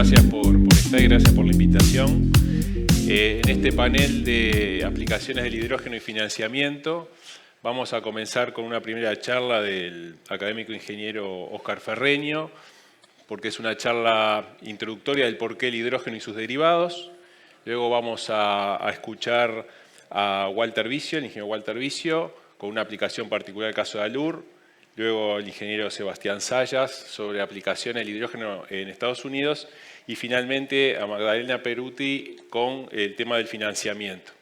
gracias por estar y gracias por la invitación. En este panel de aplicaciones del hidrógeno y financiamiento, vamos a comenzar con una primera charla del académico ingeniero Óscar Ferreño, porque es una charla introductoria del porqué el hidrógeno y sus derivados. Luego vamos a escuchar a Walter Vicio, el ingeniero Walter Vicio, con una aplicación particular del caso de Alur. Luego el ingeniero Sebastián Sayas sobre aplicación del hidrógeno en Estados Unidos. Y finalmente a Magdalena Peruti con el tema del financiamiento.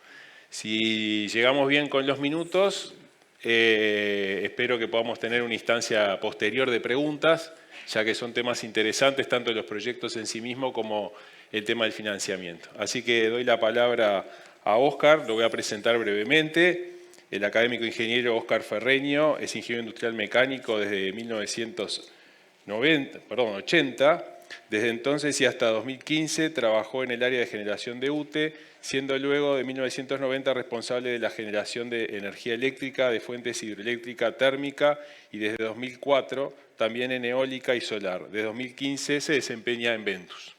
Si llegamos bien con los minutos, espero que podamos tener una instancia posterior de preguntas, ya que son temas interesantes tanto de los proyectos en sí mismos como el tema del financiamiento. Así que doy la palabra a Óscar, lo voy a presentar brevemente. El académico ingeniero Óscar Ferreño es ingeniero industrial mecánico desde 1980. Desde entonces y hasta 2015 trabajó en el área de generación de UTE, siendo luego de 1990 responsable de la generación de energía eléctrica de fuentes hidroeléctrica térmica y desde 2004 también en eólica y solar. Desde 2015 se desempeña en Ventus.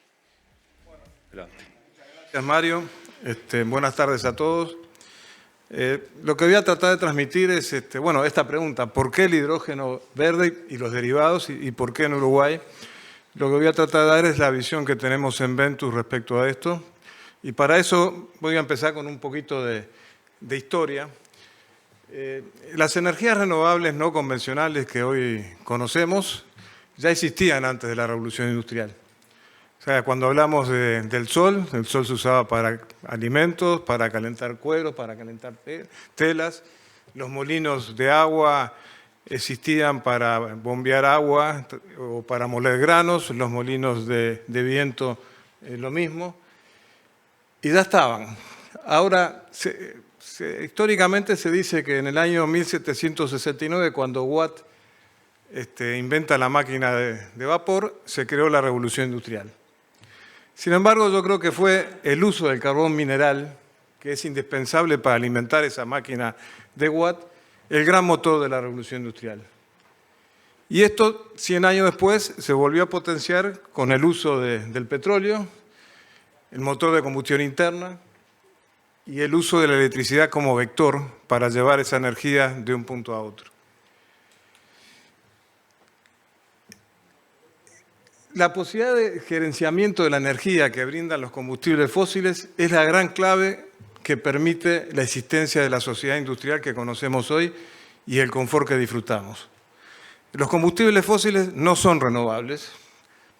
Adelante. Gracias, Mario. Buenas tardes a todos. Lo que voy a tratar de transmitir es esta pregunta: ¿por qué el hidrógeno verde y los derivados y por qué en Uruguay? Lo que voy a tratar de dar es la visión que tenemos en Ventus respecto a esto. Y para eso voy a empezar con un poquito de historia. Las energías renovables no convencionales que hoy conocemos ya existían antes de la revolución industrial. O sea, cuando hablamos del sol, el sol se usaba para alimentos, para calentar cueros, para calentar telas. Los molinos de agua existían para bombear agua o para moler granos, los molinos de viento lo mismo, y ya estaban. Ahora, históricamente se dice que en el año 1769, cuando Watt inventa la máquina de vapor, se creó la revolución industrial. Sin embargo, yo creo que fue el uso del carbón mineral, que es indispensable para alimentar esa máquina de Watt, el gran motor de la revolución industrial. Y esto, 100 años después, se volvió a potenciar con el uso del petróleo, el motor de combustión interna y el uso de la electricidad como vector para llevar esa energía de un punto a otro. La posibilidad de gerenciamiento de la energía que brindan los combustibles fósiles es la gran clave que permite la existencia de la sociedad industrial que conocemos hoy y el confort que disfrutamos. Los combustibles fósiles no son renovables,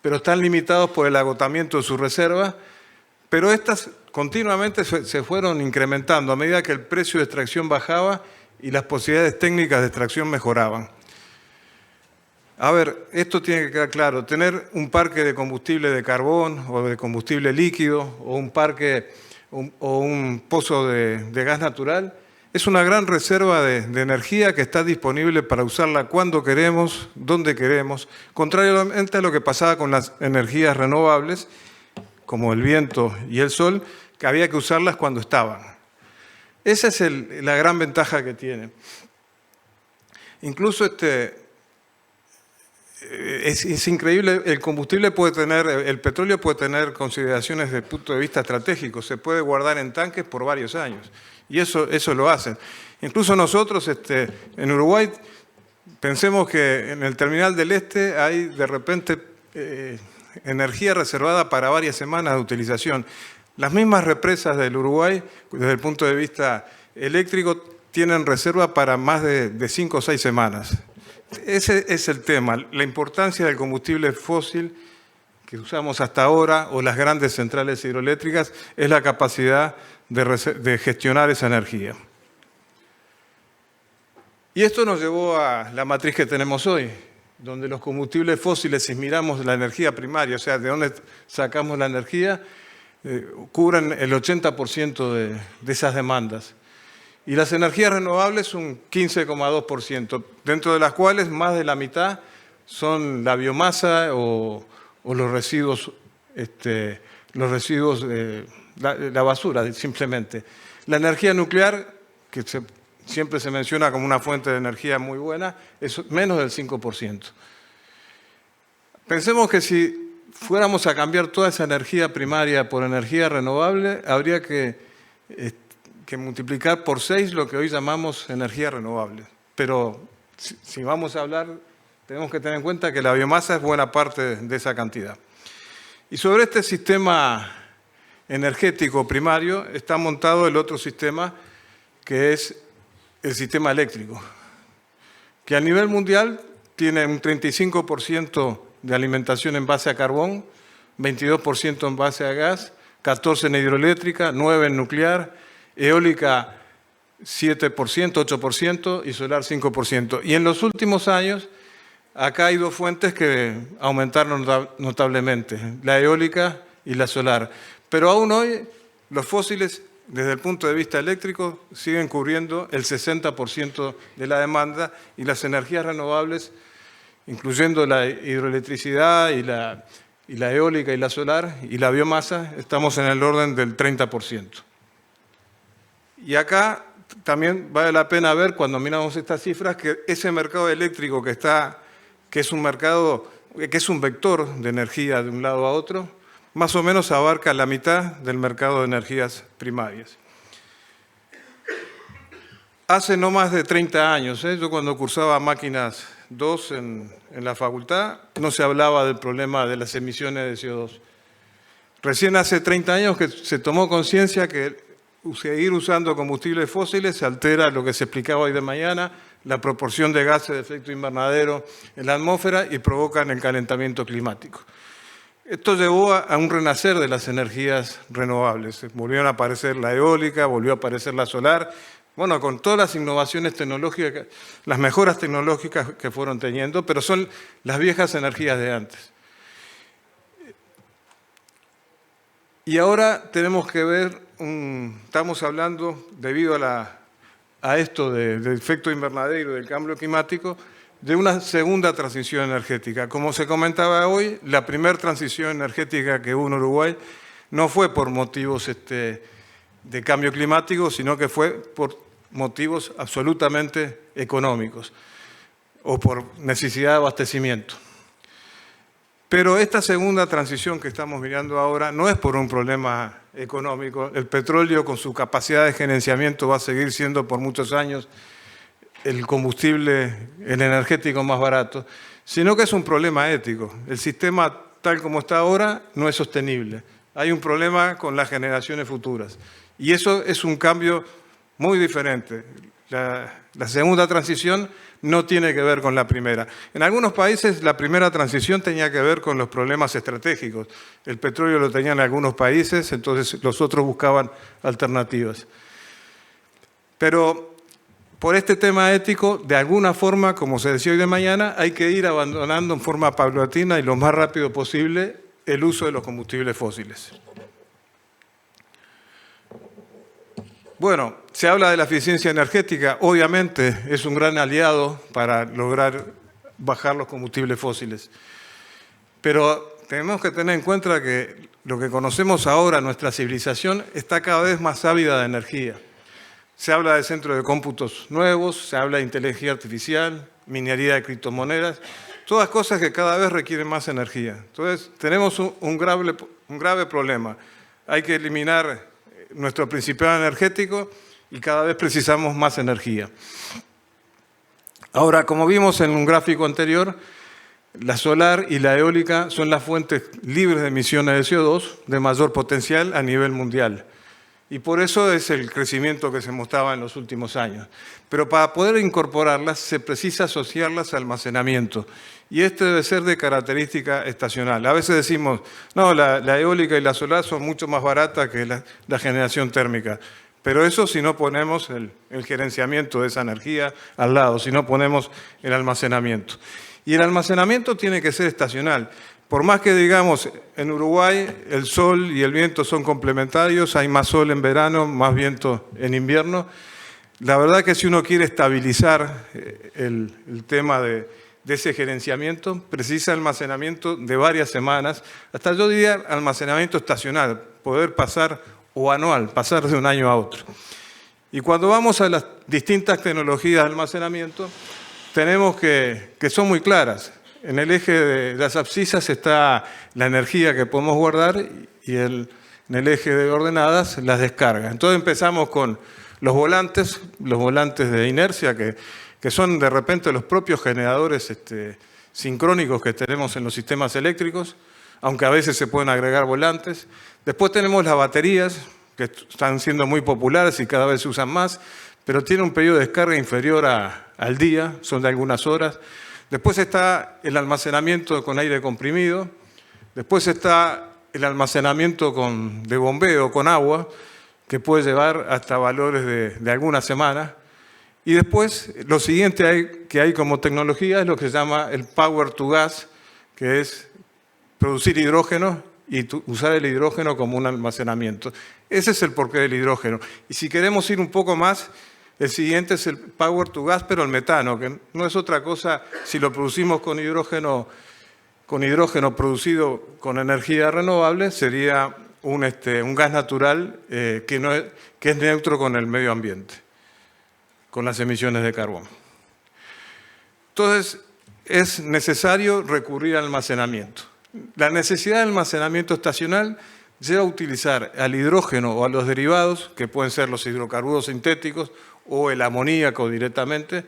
pero están limitados por el agotamiento de sus reservas, pero estas continuamente se fueron incrementando a medida que el precio de extracción bajaba y las posibilidades técnicas de extracción mejoraban. A ver, esto tiene que quedar claro: tener un parque de combustible de carbón o de combustible líquido o un parque o un pozo de gas natural es una gran reserva de energía que está disponible para usarla cuando queremos, donde queremos, contrariamente a lo que pasaba con las energías renovables, como el viento y el sol, que había que usarlas cuando estaban. Esa es la gran ventaja que tiene. Incluso es increíble, el petróleo puede tener consideraciones desde el punto de vista estratégico, se puede guardar en tanques por varios años, y eso lo hacen. Incluso nosotros en Uruguay, pensemos que en el terminal del Este hay de repente energía reservada para varias semanas de utilización. Las mismas represas del Uruguay, desde el punto de vista eléctrico, tienen reserva para más de 5 o 6 semanas. Ese es el tema, la importancia del combustible fósil que usamos hasta ahora o las grandes centrales hidroeléctricas es la capacidad de gestionar esa energía. Y esto nos llevó a la matriz que tenemos hoy, donde los combustibles fósiles, si miramos la energía primaria, o sea, de dónde sacamos la energía, cubren el 80% de esas demandas. Y las energías renovables un 15,2%, dentro de las cuales más de la mitad son la biomasa o los residuos, la basura, simplemente. La energía nuclear, que siempre se menciona como una fuente de energía muy buena, es menos del 5%. Pensemos que si fuéramos a cambiar toda esa energía primaria por energía renovable, habría que multiplicar por 6 lo que hoy llamamos energía renovable. Pero si vamos a hablar, tenemos que tener en cuenta que la biomasa es buena parte de esa cantidad. Y sobre este sistema energético primario está montado el otro sistema, que es el sistema eléctrico, que a nivel mundial tiene un 35% de alimentación en base a carbón, 22% en base a gas, 14% en hidroeléctrica, 9% en nuclear, eólica 7%, 8% y solar 5%. Y en los últimos años, acá hay 2 fuentes que aumentaron notablemente, la eólica y la solar. Pero aún hoy los fósiles, desde el punto de vista eléctrico, siguen cubriendo el 60% de la demanda y las energías renovables, incluyendo la hidroelectricidad y la eólica y la solar y la biomasa, estamos en el orden del 30%. Y acá también vale la pena ver, cuando miramos estas cifras, que ese mercado eléctrico que es un vector de energía de un lado a otro, más o menos abarca la mitad del mercado de energías primarias. Hace no más de 30 años, yo cuando cursaba máquinas 2 en la facultad, no se hablaba del problema de las emisiones de CO2. Recién hace 30 años que se tomó conciencia que seguir usando combustibles fósiles altera lo que se explicaba hoy de mañana, la proporción de gases de efecto invernadero en la atmósfera y provocan el calentamiento climático. Esto llevó a un renacer de las energías renovables. Volvieron a aparecer la eólica, volvió a aparecer la solar. Bueno, con todas las innovaciones tecnológicas, las mejoras tecnológicas que fueron teniendo, pero son las viejas energías de antes. Y ahora tenemos que ver, estamos hablando, debido a esto del efecto invernadero y del cambio climático, de una segunda transición energética. Como se comentaba hoy, la primera transición energética que hubo en Uruguay no fue por motivos de cambio climático, sino que fue por motivos absolutamente económicos o por necesidad de abastecimiento. Pero esta segunda transición que estamos mirando ahora no es por un problema económico. El petróleo, con su capacidad de gerenciamiento, va a seguir siendo por muchos años el combustible, el energético más barato, sino que es un problema ético. El sistema tal como está ahora no es sostenible. Hay un problema con las generaciones futuras. Y eso es un cambio muy diferente. La segunda transición no tiene que ver con la primera. En algunos países la primera transición tenía que ver con los problemas estratégicos. El petróleo lo tenían algunos países, entonces los otros buscaban alternativas. Pero por este tema ético, de alguna forma, como se decía hoy de mañana, hay que ir abandonando en forma paulatina y lo más rápido posible el uso de los combustibles fósiles. Bueno, se habla de la eficiencia energética, obviamente es un gran aliado para lograr bajar los combustibles fósiles. Pero tenemos que tener en cuenta que lo que conocemos ahora, nuestra civilización, está cada vez más ávida de energía. Se habla de centros de cómputos nuevos, se habla de inteligencia artificial, minería de criptomonedas, todas cosas que cada vez requieren más energía. Entonces, tenemos un grave problema. Hay que eliminar nuestro principal energético y cada vez precisamos más energía. Ahora, como vimos en un gráfico anterior, la solar y la eólica son las fuentes libres de emisiones de CO2 de mayor potencial a nivel mundial. Y por eso es el crecimiento que se mostraba en los últimos años. Pero para poder incorporarlas se precisa asociarlas al almacenamiento. Y este debe ser de característica estacional. A veces decimos, no, la eólica y la solar son mucho más baratas que la generación térmica. Pero eso si no ponemos el gerenciamiento de esa energía al lado, si no ponemos el almacenamiento. Y el almacenamiento tiene que ser estacional. Por más que digamos, en Uruguay el sol y el viento son complementarios, hay más sol en verano, más viento en invierno. La verdad que si uno quiere estabilizar el tema de ese gerenciamiento, precisa almacenamiento de varias semanas, hasta yo diría almacenamiento estacional, poder pasar, o anual, pasar de un año a otro. Y cuando vamos a las distintas tecnologías de almacenamiento, tenemos que son muy claras. En el eje de las abscisas está la energía que podemos guardar y en el eje de ordenadas las descargas. Entonces empezamos con los volantes de inercia, que son de repente los propios generadores sincrónicos que tenemos en los sistemas eléctricos, aunque a veces se pueden agregar volantes. Después tenemos las baterías, que están siendo muy populares y cada vez se usan más, pero tienen un periodo de descarga inferior al día, son de algunas horas. Después está el almacenamiento con aire comprimido. Después está el almacenamiento de bombeo con agua, que puede llevar hasta valores de algunas semanas. Y después, lo siguiente que hay como tecnología es lo que se llama el Power to Gas, que es producir hidrógeno y usar el hidrógeno como un almacenamiento. Ese es el porqué del hidrógeno. Y si queremos ir un poco más, el siguiente es el Power to Gas, pero el metano, que no es otra cosa, si lo producimos con hidrógeno producido con energía renovable, sería un gas natural que es neutro con el medio ambiente, con las emisiones de carbono. Entonces, es necesario recurrir al almacenamiento. La necesidad de almacenamiento estacional lleva a utilizar al hidrógeno o a los derivados, que pueden ser los hidrocarburos sintéticos o el amoníaco directamente,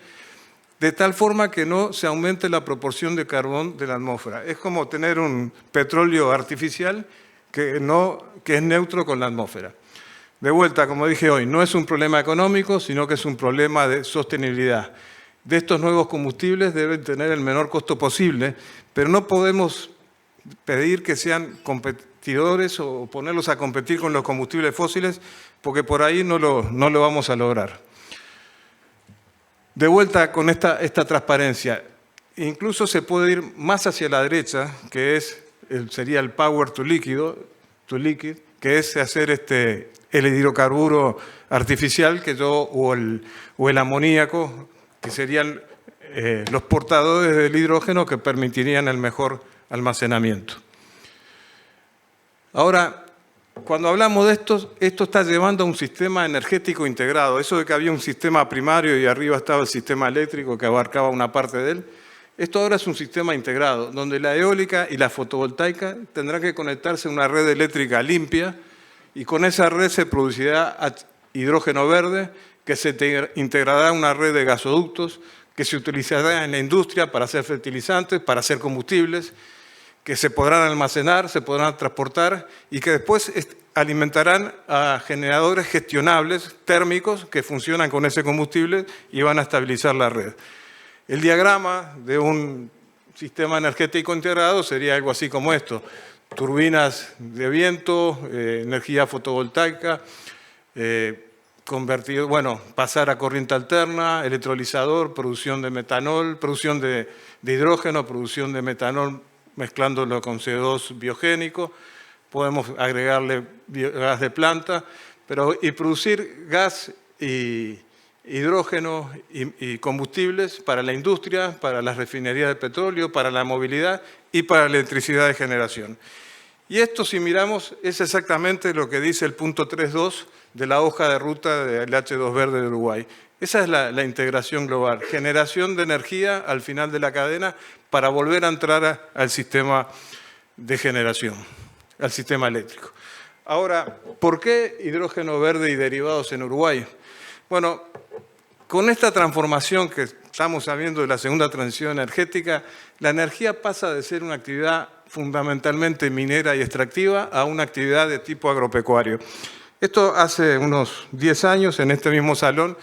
de tal forma que no se aumente la proporción de carbón de la atmósfera. Es como tener un petróleo artificial que es neutro con la atmósfera. De vuelta, como dije hoy, no es un problema económico, sino que es un problema de sostenibilidad. De estos nuevos combustibles deben tener el menor costo posible, pero no podemos pedir que sean competidores o ponerlos a competir con los combustibles fósiles, porque por ahí no lo vamos a lograr. De vuelta con esta transparencia, incluso se puede ir más hacia la derecha, que sería el Power to Liquid, que es hacer el hidrocarburo artificial o el amoníaco, que serían los portadores del hidrógeno que permitirían el mejor almacenamiento. Ahora, cuando hablamos de esto está llevando a un sistema energético integrado. Eso de que había un sistema primario y arriba estaba el sistema eléctrico que abarcaba una parte de él, esto ahora es un sistema integrado, donde la eólica y la fotovoltaica tendrán que conectarse a una red eléctrica limpia y con esa red se producirá hidrógeno verde que se integrará a una red de gasoductos que se utilizará en la industria para hacer fertilizantes, para hacer combustibles, que se podrán almacenar, se podrán transportar y que después alimentarán a generadores gestionables térmicos que funcionan con ese combustible y van a estabilizar la red. El diagrama de un sistema energético integrado sería algo así como esto: turbinas de viento, energía fotovoltaica, pasar a corriente alterna, electrolizador, producción de metanol, producción de hidrógeno, producción de metanol mezclándolo con CO2 biogénico, podemos agregarle gas de planta, y producir gas y hidrógeno y combustibles para la industria, para las refinerías de petróleo, para la movilidad y para la electricidad de generación. Y esto, si miramos, es exactamente lo que dice el punto 3.2 de la hoja de ruta del H2 Verde de Uruguay. Esa es la integración global, generación de energía al final de la cadena para volver a entrar al sistema de generación, al sistema eléctrico. Ahora, ¿por qué hidrógeno verde y derivados en Uruguay? Bueno, con esta transformación que estamos sabiendo de la segunda transición energética, la energía pasa de ser una actividad fundamentalmente minera y extractiva a una actividad de tipo agropecuario. Esto hace unos 10 años, en este mismo salón,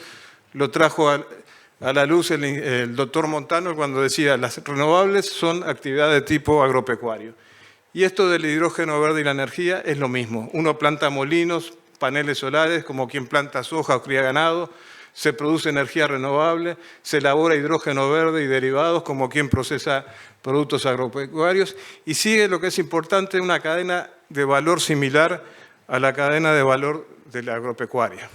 lo trajo a la luz el doctor Montano cuando decía las renovables son actividades de tipo agropecuario. Y esto del hidrógeno verde y la energía es lo mismo. Uno planta molinos, paneles solares, como quien planta soja o cría ganado, se produce energía renovable, se elabora hidrógeno verde y derivados, como quien procesa productos agropecuarios, y sigue lo que es importante, una cadena de valor similar a la cadena de valor de la agropecuaria.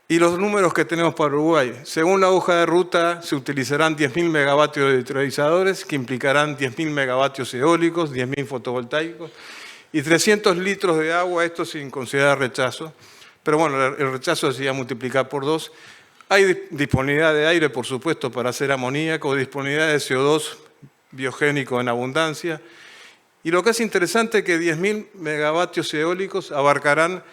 Y los números que tenemos para Uruguay. Según la hoja de ruta, se utilizarán 10.000 megavatios de electrolizadores, que implicarán 10.000 megavatios eólicos, 10.000 fotovoltaicos, y 300 litros de agua, esto sin considerar rechazo. Pero bueno, el rechazo se iba a multiplicar por 2. Hay disponibilidad de aire, por supuesto, para hacer amoníaco, disponibilidad de CO2 biogénico en abundancia. Y lo que es interesante es que 10.000 megavatios eólicos abarcarán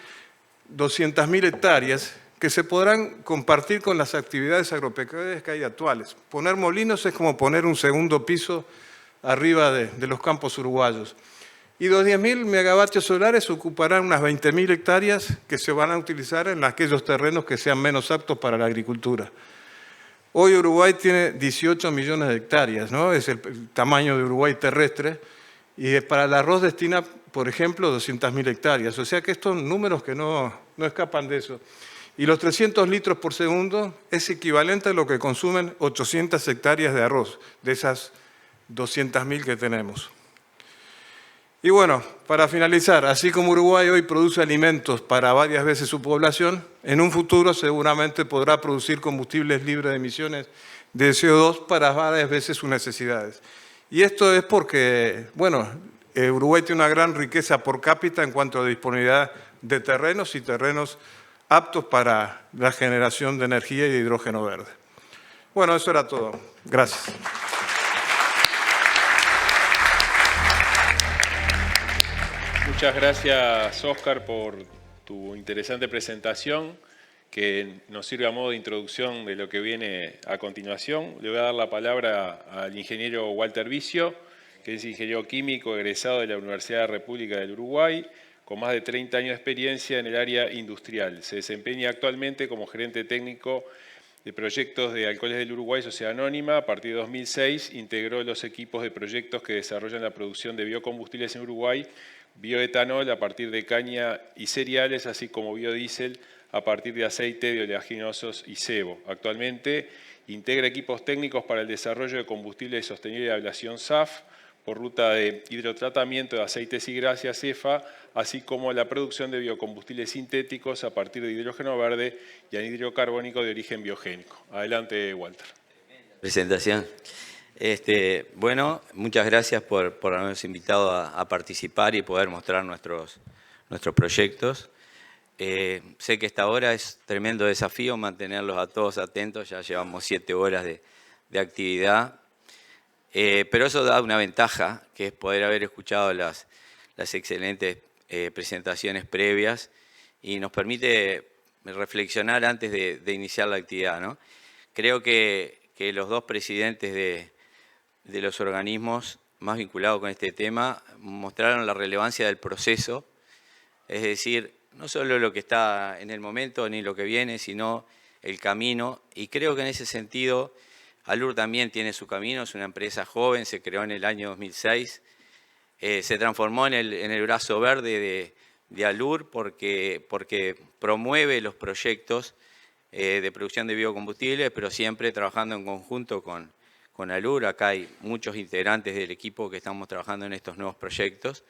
200.000 hectáreas que se podrán compartir con las actividades agropecuarias que hay actuales. Poner molinos es como poner un segundo piso arriba de los campos uruguayos. Y los 10.000 megavatios solares ocuparán unas 20.000 hectáreas que se van a utilizar en aquellos terrenos que sean menos aptos para la agricultura. Hoy Uruguay tiene 18 millones de hectáreas, ¿no? Es el tamaño de Uruguay terrestre, y para el arroz destina, por ejemplo, 200.000 hectáreas. O sea que estos números que no escapan de eso. Y los 300 litros por segundo es equivalente a lo que consumen 800 hectáreas de arroz, de esas 200.000 que tenemos. Y bueno, para finalizar, así como Uruguay hoy produce alimentos para varias veces su población, en un futuro seguramente podrá producir combustibles libres de emisiones de CO2 para varias veces sus necesidades. Y esto es porque, bueno, Uruguay tiene una gran riqueza por cápita en cuanto a disponibilidad de terrenos y terrenos aptos para la generación de energía y de hidrógeno verde. Bueno, eso era todo. Gracias. Muchas gracias, Óscar, por tu interesante presentación, que nos sirve a modo de introducción de lo que viene a continuación. Le voy a dar la palabra al ingeniero Walter Vicio, que es ingeniero químico egresado de la Universidad de la República del Uruguay, con más de 30 años de experiencia en el área industrial. Se desempeña actualmente como gerente técnico de proyectos de Alcoholes del Uruguay, Sociedad Anónima. A partir de 2006 integró los equipos de proyectos que desarrollan la producción de biocombustibles en Uruguay, bioetanol a partir de caña y cereales, así como biodiesel a partir de aceite de oleaginosos y cebo. Actualmente integra equipos técnicos para el desarrollo de combustibles sostenibles de ablación SAF por ruta de hidrotratamiento de aceites y grasas CEFA, así como la producción de biocombustibles sintéticos a partir de hidrógeno verde y anhídrido carbónico de origen biogénico. Adelante, Walter. Presentación. Bueno, muchas gracias por habernos invitado a participar y poder mostrar nuestros proyectos. Sé que esta hora es tremendo desafío mantenerlos a todos atentos, ya llevamos 7 horas de actividad, pero eso da una ventaja, que es poder haber escuchado las excelentes presentaciones previas y nos permite reflexionar antes de iniciar la actividad, ¿no? Creo que los dos presidentes de los organismos más vinculados con este tema mostraron la relevancia del proceso, es decir, no solo lo que está en el momento ni lo que viene, sino el camino. Y creo que en ese sentido Alur también tiene su camino, es una empresa joven, se creó en el año 2006, se transformó en el brazo verde de Alur porque promueve los proyectos de producción de biocombustibles, pero siempre trabajando en conjunto con Alur. Acá hay muchos integrantes del equipo que estamos trabajando en estos nuevos proyectos.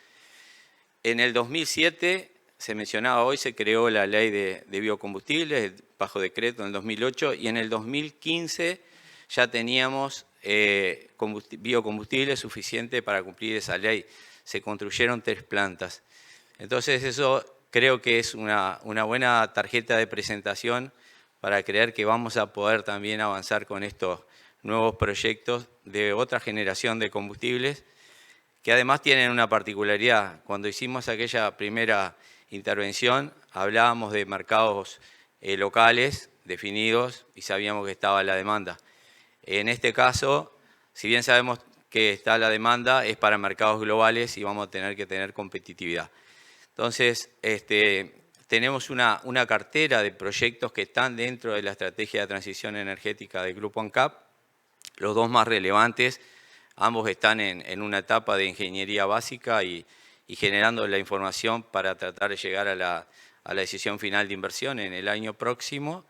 En el 2007, se mencionaba hoy, se creó la ley de biocombustibles, bajo decreto en el 2008, y en el 2015 ya teníamos biocombustible suficiente para cumplir esa ley. Se construyeron 3 plantas. Entonces eso creo que es una buena tarjeta de presentación para creer que vamos a poder también avanzar con estos nuevos proyectos de otra generación de combustibles, que además tienen una particularidad. Cuando hicimos aquella primera intervención, hablábamos de mercados locales definidos y sabíamos que estaba la demanda. En este caso, si bien sabemos que está la demanda, es para mercados globales y vamos a tener que tener competitividad. Entonces, tenemos una cartera de proyectos que están dentro de la estrategia de transición energética del Grupo ANCAP. Los dos más relevantes, ambos están en una etapa de ingeniería básica y generando la información para tratar de llegar a la decisión final de inversión en el año próximo.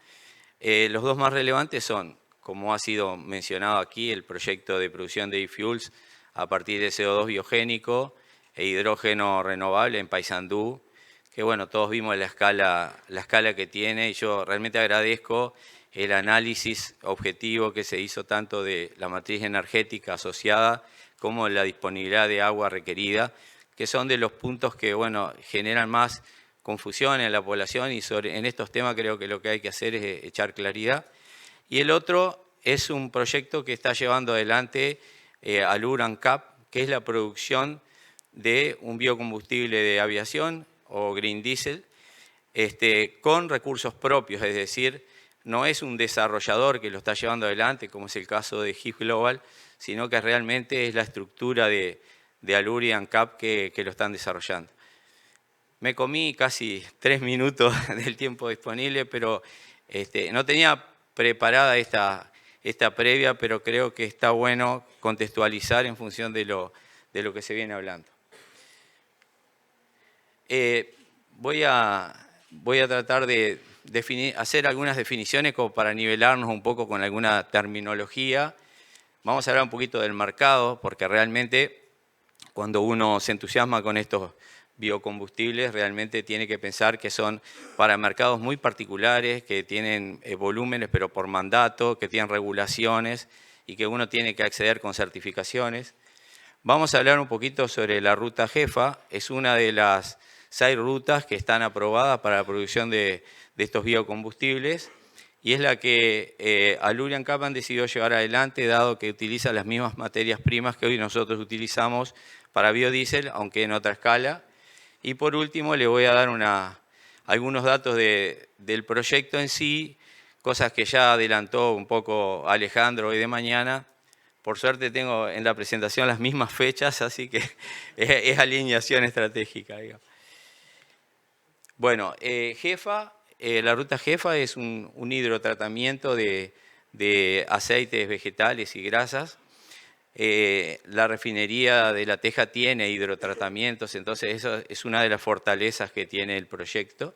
Los dos más relevantes son, como ha sido mencionado aquí, el proyecto de producción de e-fuels a partir de CO2 biogénico e hidrógeno renovable en Paysandú, que bueno, todos vimos la escala que tiene, y yo realmente agradezco el análisis objetivo que se hizo tanto de la matriz energética asociada como la disponibilidad de agua requerida, que son de los puntos que bueno, generan más confusión en la población, y en estos temas creo que lo que hay que hacer es echar claridad. Y el otro es un proyecto que está llevando adelante Alur ANCAP, que es la producción de un biocombustible de aviación o green diesel con recursos propios, es decir, no es un desarrollador que lo está llevando adelante, como es el caso de HIF Global, sino que realmente es la estructura de Alur y ANCAP que lo están desarrollando. Me comí casi 3 minutos del tiempo disponible, pero no tenía preparada esta previa, pero creo que está bueno contextualizar en función de lo que se viene hablando. Voy a tratar de hacer algunas definiciones como para nivelarnos un poco con alguna terminología. Vamos a hablar un poquito del mercado, porque realmente cuando uno se entusiasma con estos biocombustibles, realmente tiene que pensar que son para mercados muy particulares, que tienen volúmenes pero por mandato, que tienen regulaciones y que uno tiene que acceder con certificaciones. Vamos a hablar un poquito sobre la ruta JEFA, es una de las 6 rutas que están aprobadas para la producción de estos biocombustibles y es la que Alur y ANCAP han decidido llevar adelante, dado que utiliza las mismas materias primas que hoy nosotros utilizamos para biodiesel, aunque en otra escala. Y por último, le voy a dar algunos datos del proyecto en sí, cosas que ya adelantó un poco Alejandro hoy de mañana. Por suerte tengo en la presentación las mismas fechas, así que es alineación estratégica, digamos. Bueno, JEFA, la ruta JEFA es un hidrotratamiento de aceites vegetales y grasas. La refinería de La Teja tiene hidrotratamientos, entonces eso es una de las fortalezas que tiene el proyecto.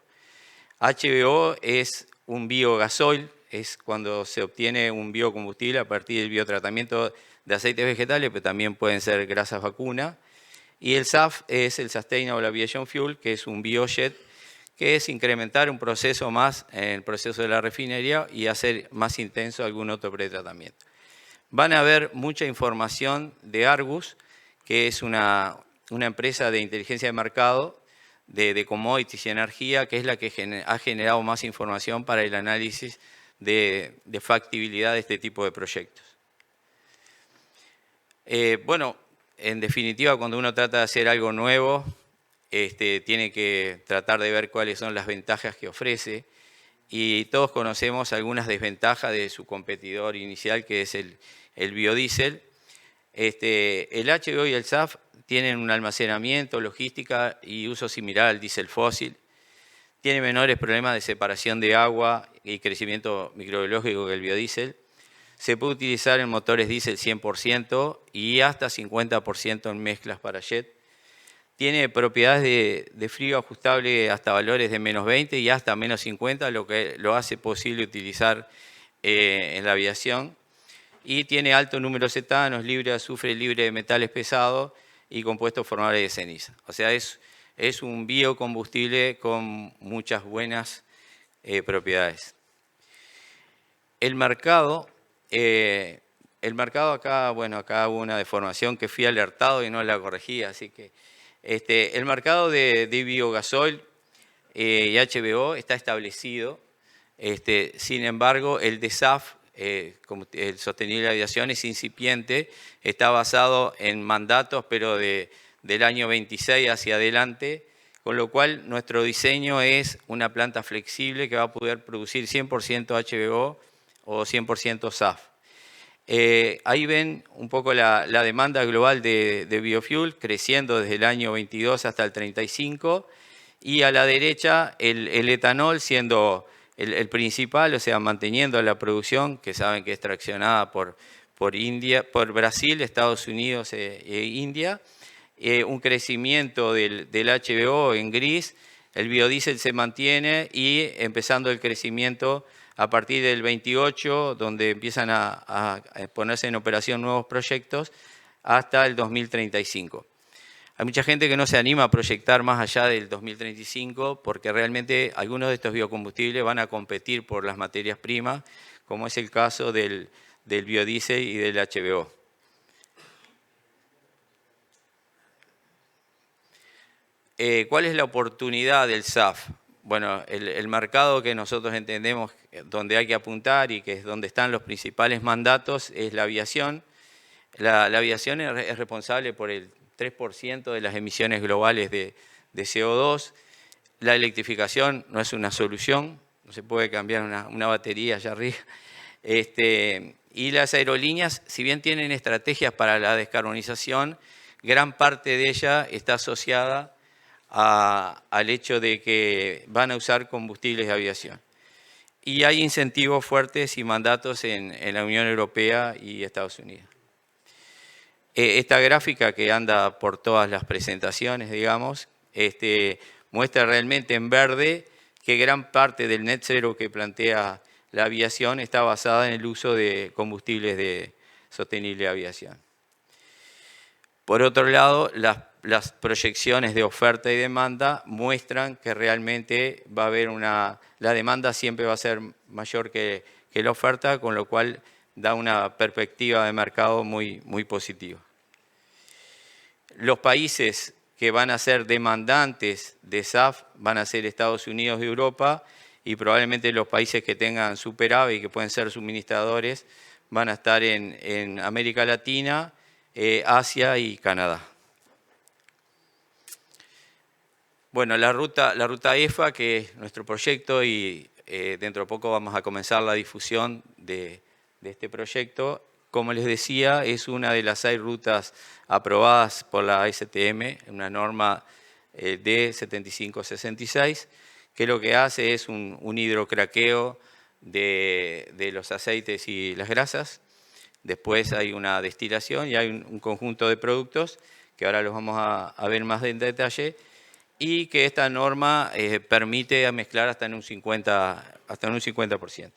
HVO es un biogasoil, es cuando se obtiene un biocombustible a partir del biotratamiento de aceites vegetales, pero también pueden ser grasas vacuna. Y el SAF es el Sustainable Aviation Fuel, que es un biojet, que es incrementar un proceso más en el proceso de la refinería y hacer más intenso algún otro pretratamiento. Van a ver mucha información de Argus, que es una empresa de inteligencia de mercado, de commodities y energía, que es la que ha generado más información para el análisis de factibilidad de este tipo de proyectos. Bueno, en definitiva, cuando uno trata de hacer algo nuevo, tiene que tratar de ver cuáles son las ventajas que ofrece. Y todos conocemos algunas desventajas de su competidor inicial, que es el biodiesel. El HVO y el SAF tienen un almacenamiento, logística y uso similar al diésel fósil. Tiene menores problemas de separación de agua y crecimiento microbiológico que el biodiesel. Se puede utilizar en motores diésel 100% y hasta 50% en mezclas para jet. Tiene propiedades de frío ajustable hasta valores de -20 y hasta -50, lo que lo hace posible utilizar en la aviación. Y tiene alto número de cetanos, libre de azufre, libre de metales pesados y compuestos formales de ceniza. O sea, es un biocombustible con muchas buenas propiedades. El mercado acá, bueno, acá hubo una deformación que fui alertado y no la corregí, así que el mercado de biogasoil y HVO está establecido. Sin embargo, el de SAF, como el sostenible de aviación, es incipiente, está basado en mandatos, pero del año 26 hacia adelante, con lo cual nuestro diseño es una planta flexible que va a poder producir 100% HVO o 100% SAF. Ahí ven un poco la demanda global de biofuel creciendo desde el año 22 hasta el 35 y a la derecha el etanol siendo el principal, o sea, manteniendo la producción, que saben que es traccionada por Brasil, Estados Unidos e India, un crecimiento del HVO en gris, el biodiesel se mantiene y empezando el crecimiento a partir del 28, donde empiezan a ponerse en operación nuevos proyectos, hasta el 2035. Hay mucha gente que no se anima a proyectar más allá del 2035 porque realmente algunos de estos biocombustibles van a competir por las materias primas, como es el caso del biodiesel y del HVO. ¿Cuál es la oportunidad del SAF? bueno, el mercado que nosotros entendemos donde hay que apuntar y que es donde están los principales mandatos es la aviación. La aviación es responsable por el 3% de las emisiones globales de CO2. La electrificación no es una solución, no se puede cambiar una batería allá arriba. Y las aerolíneas, si bien tienen estrategias para la descarbonización, gran parte de ella está asociada al hecho de que van a usar combustibles de aviación. Y hay incentivos fuertes y mandatos en la Unión Europea y Estados Unidos. Esta gráfica que anda por todas las presentaciones, digamos, muestra realmente en verde que gran parte del net zero que plantea la aviación está basada en el uso de combustibles de sostenible aviación. Por otro lado, las proyecciones de oferta y demanda muestran que realmente va a haber la demanda siempre va a ser mayor que la oferta, con lo cual da una perspectiva de mercado muy, muy positiva. Los países que van a ser demandantes de SAF van a ser Estados Unidos y Europa, y probablemente los países que tengan superávit y que pueden ser suministradores van a estar en América Latina, Asia y Canadá. Bueno, la ruta EFA, que es nuestro proyecto, y dentro de poco vamos a comenzar la difusión de este proyecto. Como les decía, es una de las 6 rutas aprobadas por la ASTM, una norma D7566, que lo que hace es un hidrocraqueo de los aceites y las grasas. Después hay una destilación y hay un conjunto de productos que ahora los vamos a ver más en detalle, y que esta norma permite mezclar hasta en un 50%.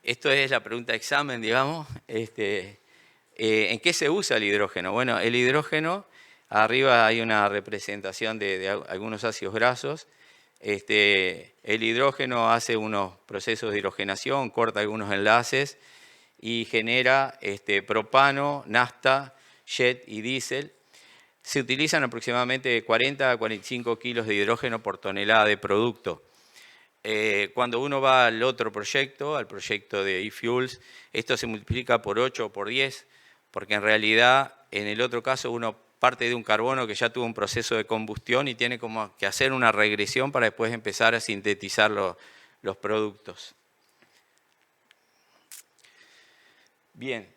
Esto es la pregunta de examen, digamos. ¿En qué se usa el hidrógeno? Bueno, el hidrógeno, arriba hay una representación de algunos ácidos grasos. El hidrógeno hace unos procesos de hidrogenación, corta algunos enlaces y genera propano, nafta, jet y diésel. Se utilizan aproximadamente 40 a 45 kilos de hidrógeno por tonelada de producto. Cuando uno va al otro proyecto, al proyecto de eFuels, esto se multiplica por 8 o por 10, porque en realidad en el otro caso uno parte de un carbono que ya tuvo un proceso de combustión y tiene como que hacer una regresión para después empezar a sintetizar los productos. Bien,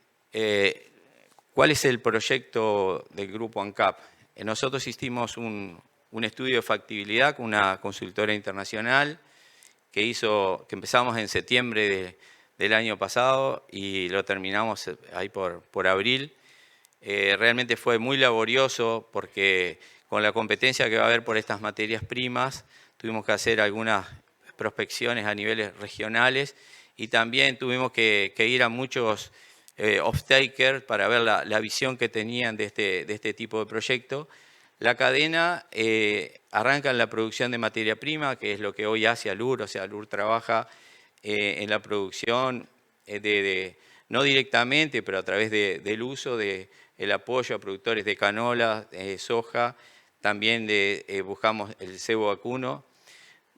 ¿cuál es el proyecto del grupo ANCAP? Nosotros hicimos un estudio de factibilidad con una consultora internacional que empezamos en septiembre del año pasado y lo terminamos ahí por abril. Realmente fue muy laborioso porque con la competencia que va a haber por estas materias primas tuvimos que hacer algunas prospecciones a niveles regionales y también tuvimos que ir a muchos off-takers para ver la visión que tenían de este tipo de proyecto. La cadena arranca en la producción de materia prima, que es lo que hoy hace Alur. O sea, Alur trabaja en la producción, no directamente, pero a través del uso del apoyo a productores de canola, soja, también buscamos el cebo vacuno.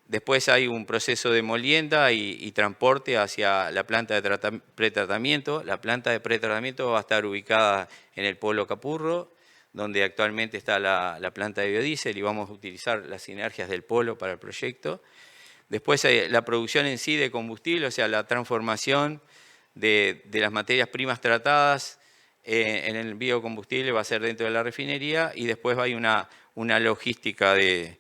Después hay un proceso de molienda y transporte hacia la planta de pretratamiento. La planta de pretratamiento va a estar ubicada en el Polo Capurro, donde actualmente está la planta de biodiesel, y vamos a utilizar las sinergias del polo para el proyecto. Después la producción en sí de combustible, o sea, la transformación de las materias primas tratadas en el biocombustible va a ser dentro de la refinería, y después hay una logística de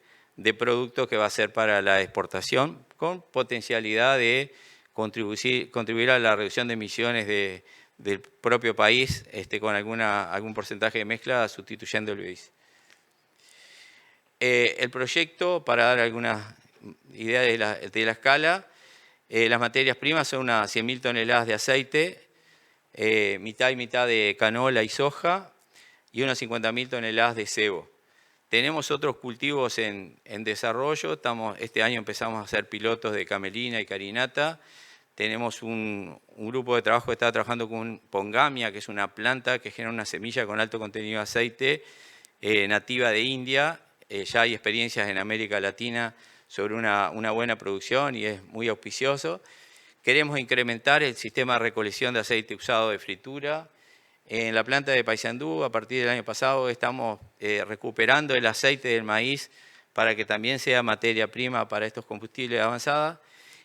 productos que va a ser para la exportación, con potencialidad de contribuir a la reducción de emisiones del propio país con algún porcentaje de mezcla sustituyendo el biodiesel. El proyecto, para dar alguna idea de la escala, las materias primas son unas 100.000 toneladas de aceite, mitad y mitad de canola y soja, y unas 50.000 toneladas de cebo. Tenemos otros cultivos en desarrollo. Este año empezamos a hacer pilotos de camelina y carinata. Tenemos un grupo de trabajo que está trabajando con pongamia, que es una planta que genera una semilla con alto contenido de aceite nativa de India, ya hay experiencias en América Latina sobre una buena producción y es muy auspicioso. Queremos incrementar el sistema de recolección de aceite usado de fritura. En la planta de Paysandú, a partir del año pasado, estamos recuperando el aceite del maíz para que también sea materia prima para estos combustibles avanzados.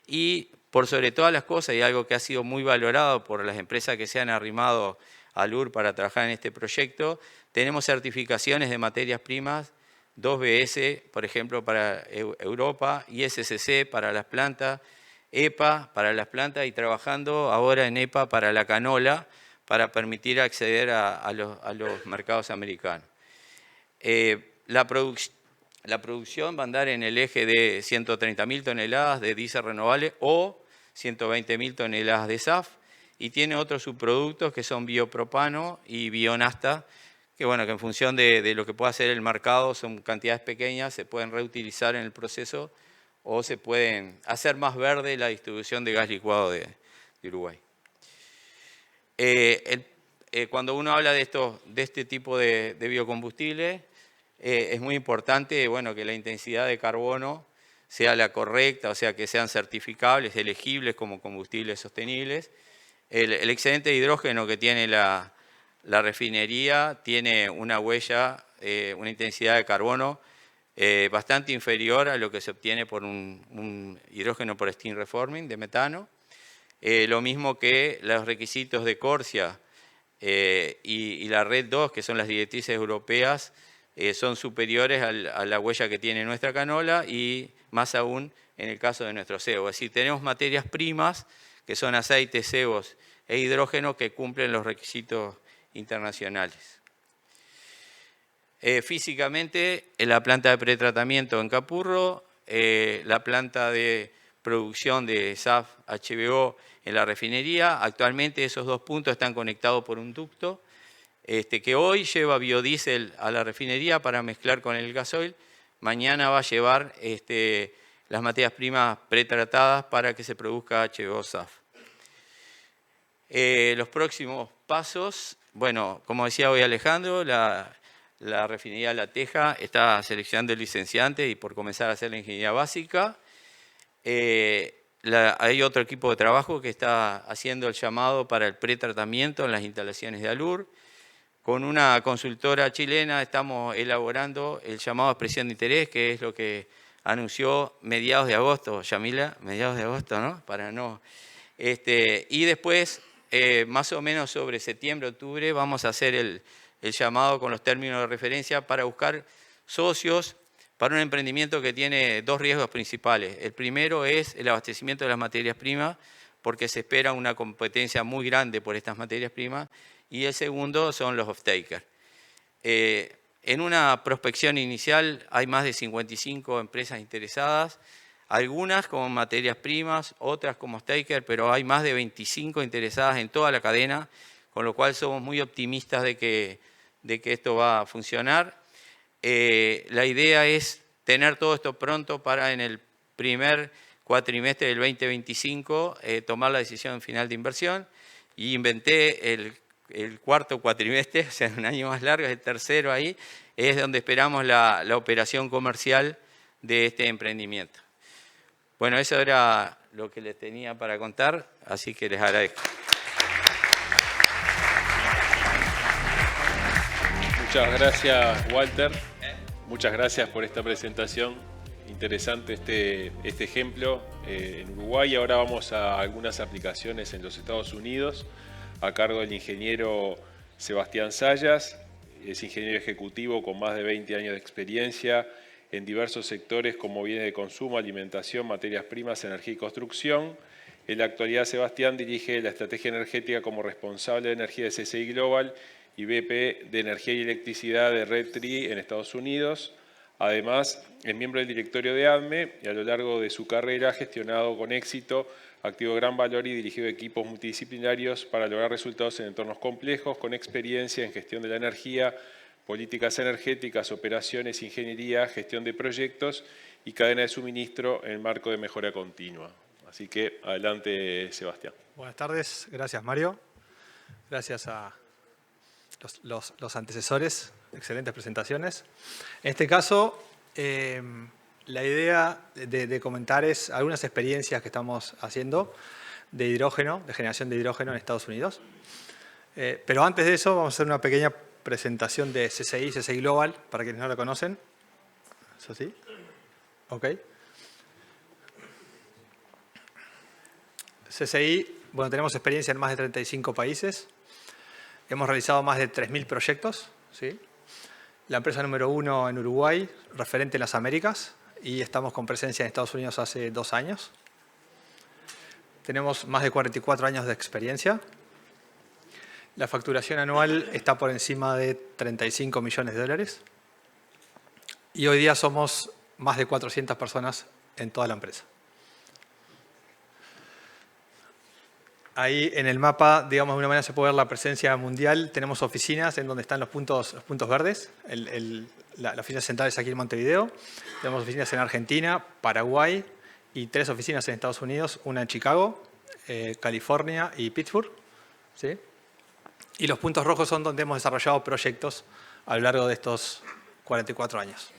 Y por sobre todas las cosas, y algo que ha sido muy valorado por las empresas que se han arrimado al UR para trabajar en este proyecto, tenemos certificaciones de materias primas, 2BS, por ejemplo, para Europa, ISCC para las plantas, EPA para las plantas y trabajando ahora en EPA para la canola, para permitir acceder a los mercados americanos. La producción va a andar en el eje de 130.000 toneladas de diésel renovable o 120.000 toneladas de SAF, y tiene otros subproductos que son biopropano y bionafta, que bueno, que en función de lo que pueda hacer el mercado son cantidades pequeñas, se pueden reutilizar en el proceso o se pueden hacer más verde la distribución de gas licuado de Uruguay. Cuando uno habla de este tipo de biocombustible, es muy importante, bueno, que la intensidad de carbono sea la correcta, o sea, que sean certificables, elegibles como combustibles sostenibles. El excedente de hidrógeno que tiene la refinería tiene una huella, una intensidad de carbono bastante inferior a lo que se obtiene por un hidrógeno por steam reforming de metano. Lo mismo que los requisitos de Corsia y la Red 2, que son las directrices europeas, son superiores a la huella que tiene nuestra canola y más aún en el caso de nuestro cebo. Es decir, tenemos materias primas que son aceites, cebos e hidrógeno que cumplen los requisitos internacionales. Físicamente, en la planta de pretratamiento en Capurro, la planta de producción de SAF HBO en la refinería, actualmente esos dos puntos están conectados por un ducto que hoy lleva biodiesel a la refinería para mezclar con el gasoil, mañana va a llevar las materias primas pretratadas para que se produzca HBO SAF. Los próximos pasos, bueno, como decía hoy Alejandro, la refinería La Teja está seleccionando el licenciante y por comenzar a hacer la ingeniería básica. Hay otro equipo de trabajo que está haciendo el llamado para el pretratamiento en las instalaciones de ALUR. Con una consultora chilena estamos elaborando el llamado a expresión de interés, que es lo que anunció mediados de agosto, Yamila, mediados de agosto, ¿no? Para no. Y después, más o menos sobre septiembre, octubre, vamos a hacer el llamado con los términos de referencia para buscar socios para un emprendimiento que tiene dos riesgos principales. El primero es el abastecimiento de las materias primas, porque se espera una competencia muy grande por estas materias primas, y el segundo son los off-takers. En una prospección inicial hay más de 55 empresas interesadas, algunas como materias primas, otras como off-taker, pero hay más de 25 interesadas en toda la cadena, con lo cual somos muy optimistas de que esto va a funcionar. La idea es tener todo esto pronto para en el primer cuatrimestre del 2025 tomar la decisión final de inversión, y inventé el cuarto cuatrimestre, o sea, un año más largo, es el tercero ahí, es donde esperamos la operación comercial de este emprendimiento. Bueno, eso era lo que les tenía para contar, así que les agradezco. Muchas gracias, Walter. Muchas gracias por esta presentación. Interesante este ejemplo en Uruguay. Ahora vamos a algunas aplicaciones en los Estados Unidos, a cargo del ingeniero Sebastián Sayas. Es ingeniero ejecutivo con más de 20 años de experiencia en diversos sectores como bienes de consumo, alimentación, materias primas, energía y construcción. En la actualidad, Sebastián dirige la estrategia energética como responsable de energía de CCI Global y VP de Energía y Electricidad de Red Tree en Estados Unidos. Además, es miembro del directorio de ADME y a lo largo de su carrera ha gestionado con éxito activo gran valor y dirigido equipos multidisciplinarios para lograr resultados en entornos complejos, con experiencia en gestión de la energía, políticas energéticas, operaciones, ingeniería, gestión de proyectos y cadena de suministro en el marco de mejora continua. Así que adelante, Sebastián. Buenas tardes, gracias Mario. Gracias a los antecesores, excelentes presentaciones. En este caso, La idea de comentar es algunas experiencias que estamos haciendo de hidrógeno, de generación de hidrógeno en Estados Unidos. Pero antes de eso vamos a hacer una pequeña presentación de CCI Global, para quienes no la conocen. ¿Eso sí? Ok. CCI, bueno, tenemos experiencia en más de 35 países. Hemos realizado más de 3.000 proyectos, ¿sí? La empresa número 1 en Uruguay, referente en las Américas, y estamos con presencia en Estados Unidos hace 2 años. Tenemos más de 44 años de experiencia. La facturación anual está por encima de 35 millones de dólares. Y hoy día somos más de 400 personas en toda la empresa. Ahí en el mapa, digamos, de una manera se puede ver la presencia mundial. Tenemos oficinas en donde están los puntos verdes. La oficina central es aquí en Montevideo. Tenemos oficinas en Argentina, Paraguay y 3 oficinas en Estados Unidos. Una en Chicago, California y Pittsburgh, ¿sí? Y los puntos rojos son donde hemos desarrollado proyectos a lo largo de estos 44 años.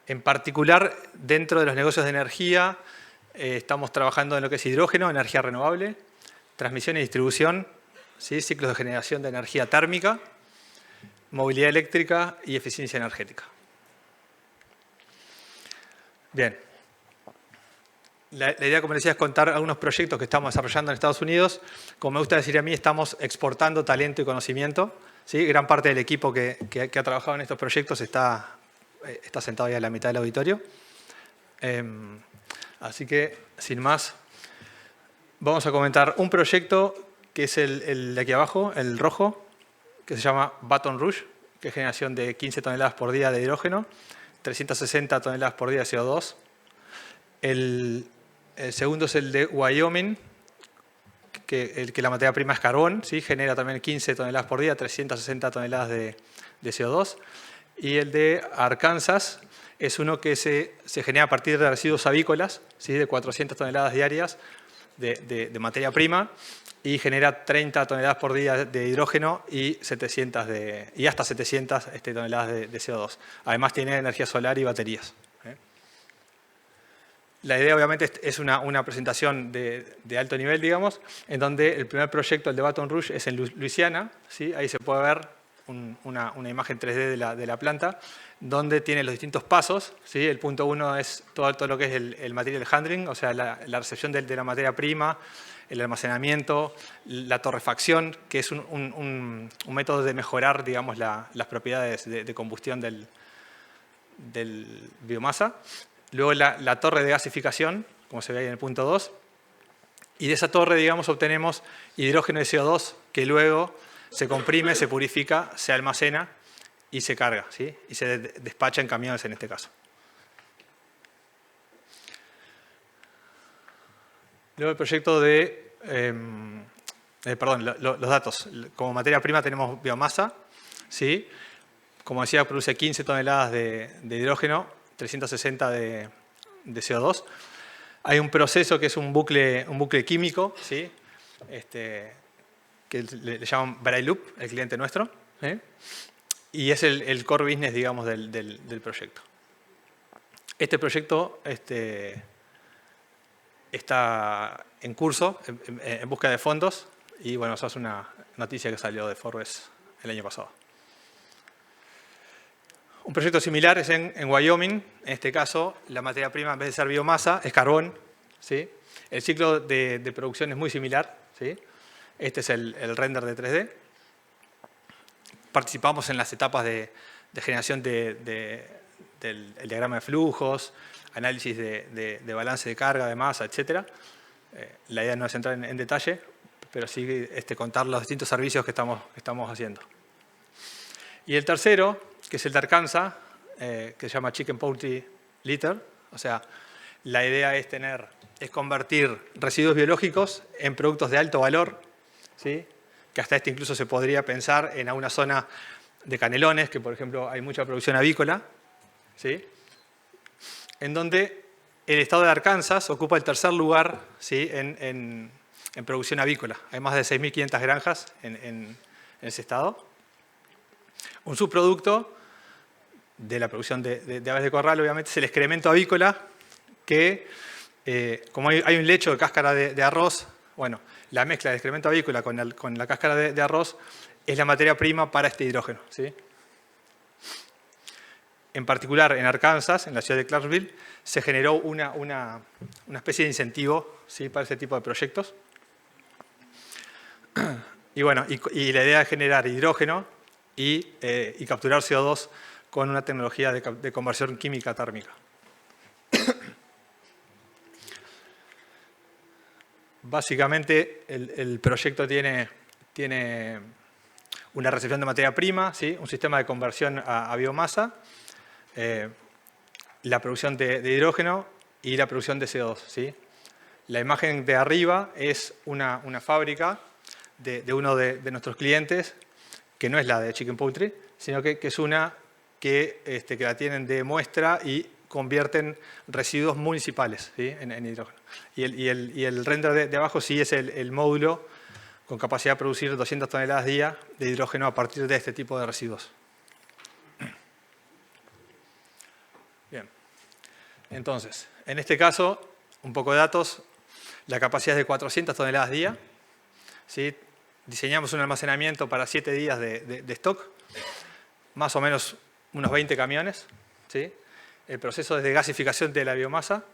En particular, dentro de los negocios de energía, estamos trabajando en lo que es hidrógeno, energía renovable, transmisión y distribución, ¿sí? Ciclos de generación de energía térmica, movilidad eléctrica y eficiencia energética. Bien. La idea, como les decía, es contar algunos proyectos que estamos desarrollando en Estados Unidos. Como me gusta decir a mí, estamos exportando talento y conocimiento, ¿sí? Gran parte del equipo que ha trabajado en estos proyectos está sentado ya en la mitad del auditorio. Así que, sin más, vamos a comentar un proyecto que es el de aquí abajo, el rojo, que se llama Baton Rouge, que es generación de 15 toneladas por día de hidrógeno, 360 toneladas por día de CO2. El segundo es el de Wyoming, que la materia prima es carbón, ¿sí? Genera también 15 toneladas por día, 360 toneladas de CO2. Y el de Arkansas es uno que se genera a partir de residuos avícolas, ¿sí? De 400 toneladas diarias de materia prima y genera 30 toneladas por día de hidrógeno y hasta 700 toneladas de CO2. Además tiene energía solar y baterías. La idea obviamente es una presentación de alto nivel, digamos, en donde el primer proyecto, el de Baton Rouge, es en Luisiana, ¿sí? Ahí se puede ver una imagen 3D de la planta, donde tiene los distintos pasos, ¿sí? El punto 1 es todo lo que es el material handling, o sea, la recepción de la materia prima, el almacenamiento, la torrefacción, que es un método de mejorar, digamos, las propiedades de combustión del biomasa. Luego la torre de gasificación, como se ve ahí en el punto 2. Y de esa torre, digamos, obtenemos hidrógeno y CO2 que luego se comprime, se purifica, se almacena y se carga, ¿sí? Y se despacha en camiones en este caso. Luego el proyecto los datos. Como materia prima tenemos biomasa, ¿sí? Como decía, produce 15 toneladas de hidrógeno, 360 de CO2. Hay un proceso que es un bucle químico, ¿sí? Que le llaman Bray-Loop, el cliente nuestro, ¿sí? Y es el core business, digamos, del proyecto. Este proyecto está en curso, en busca de fondos, y bueno, eso es una noticia que salió de Forbes el año pasado. Un proyecto similar es en Wyoming. En este caso, la materia prima, en vez de ser biomasa, es carbón, ¿sí? El ciclo de producción es muy similar, ¿sí? Este es el render de 3D. Participamos en las etapas de generación del diagrama de flujos, análisis de balance de carga, de masa, etc. La idea no es entrar en detalle, pero sí contar los distintos servicios que estamos haciendo. Y el tercero, que es el de Arkansas, que se llama Chicken Poultry Litter. O sea, la idea es convertir residuos biológicos en productos de alto valor, ¿sí? Que hasta incluso se podría pensar en una zona de Canelones, que por ejemplo hay mucha producción avícola, ¿sí? En donde el estado de Arkansas ocupa el tercer lugar, ¿sí? en producción avícola. Hay más de 6.500 granjas en ese estado. Un subproducto de la producción de aves de corral, obviamente, es el excremento avícola, que como hay un lecho de cáscara de arroz, bueno, la mezcla de excremento avícola con la cáscara de arroz es la materia prima para este hidrógeno, ¿sí? En particular, en Arkansas, en la ciudad de Clarksville, se generó una especie de incentivo, ¿sí?, para ese tipo de proyectos. Y bueno, y la idea es generar hidrógeno y capturar CO2 con una tecnología de conversión química térmica. Básicamente, el proyecto tiene una recepción de materia prima, ¿sí?, un sistema de conversión a biomasa, la producción de hidrógeno y la producción de CO2, ¿sí? La imagen de arriba es una fábrica de uno de nuestros clientes, que no es la de Chicken Poultry, sino que es una que la tienen de muestra y convierten residuos municipales, ¿sí?, en hidrógeno. Y el render de abajo sí es el módulo con capacidad de producir 200 toneladas día de hidrógeno a partir de este tipo de residuos. Bien. Entonces, en este caso, un poco de datos, la capacidad es de 400 toneladas día, ¿sí? Diseñamos un almacenamiento para 7 días de stock, más o menos unos 20 camiones, ¿sí? El proceso es de gasificación de la biomasa,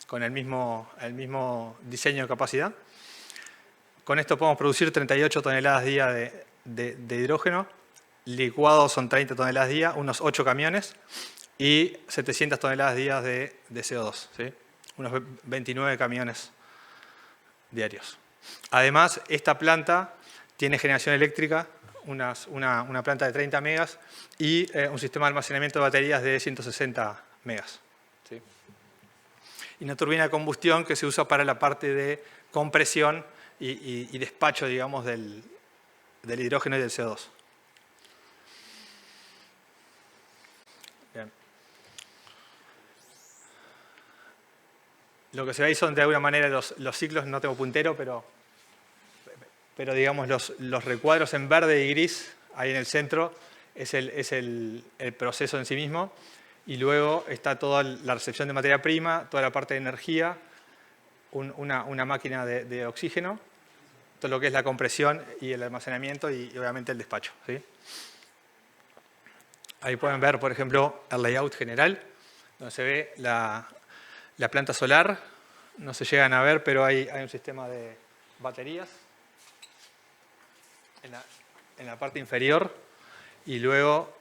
con el mismo diseño de capacidad. Con esto podemos producir 38 toneladas día de hidrógeno, licuado son 30 toneladas día, unos 8 camiones, y 700 toneladas día de CO2, ¿sí? Unos 29 camiones diarios. Además, esta planta tiene generación eléctrica, una planta de 30 megas y un sistema de almacenamiento de baterías de 160 megas. ¿Sí? Y una turbina de combustión que se usa para la parte de compresión y despacho, digamos, del hidrógeno y del CO2. Bien. Lo que se ve ahí son de alguna manera los ciclos, no tengo puntero, pero digamos los recuadros en verde y gris, ahí en el centro, es el proceso en sí mismo. Y luego está toda la recepción de materia prima, toda la parte de energía, una máquina de oxígeno, todo lo que es la compresión y el almacenamiento y obviamente el despacho, ¿sí? Ahí pueden ver, por ejemplo, el layout general, donde se ve la planta solar. No se llegan a ver, pero hay un sistema de baterías en la parte inferior y luego,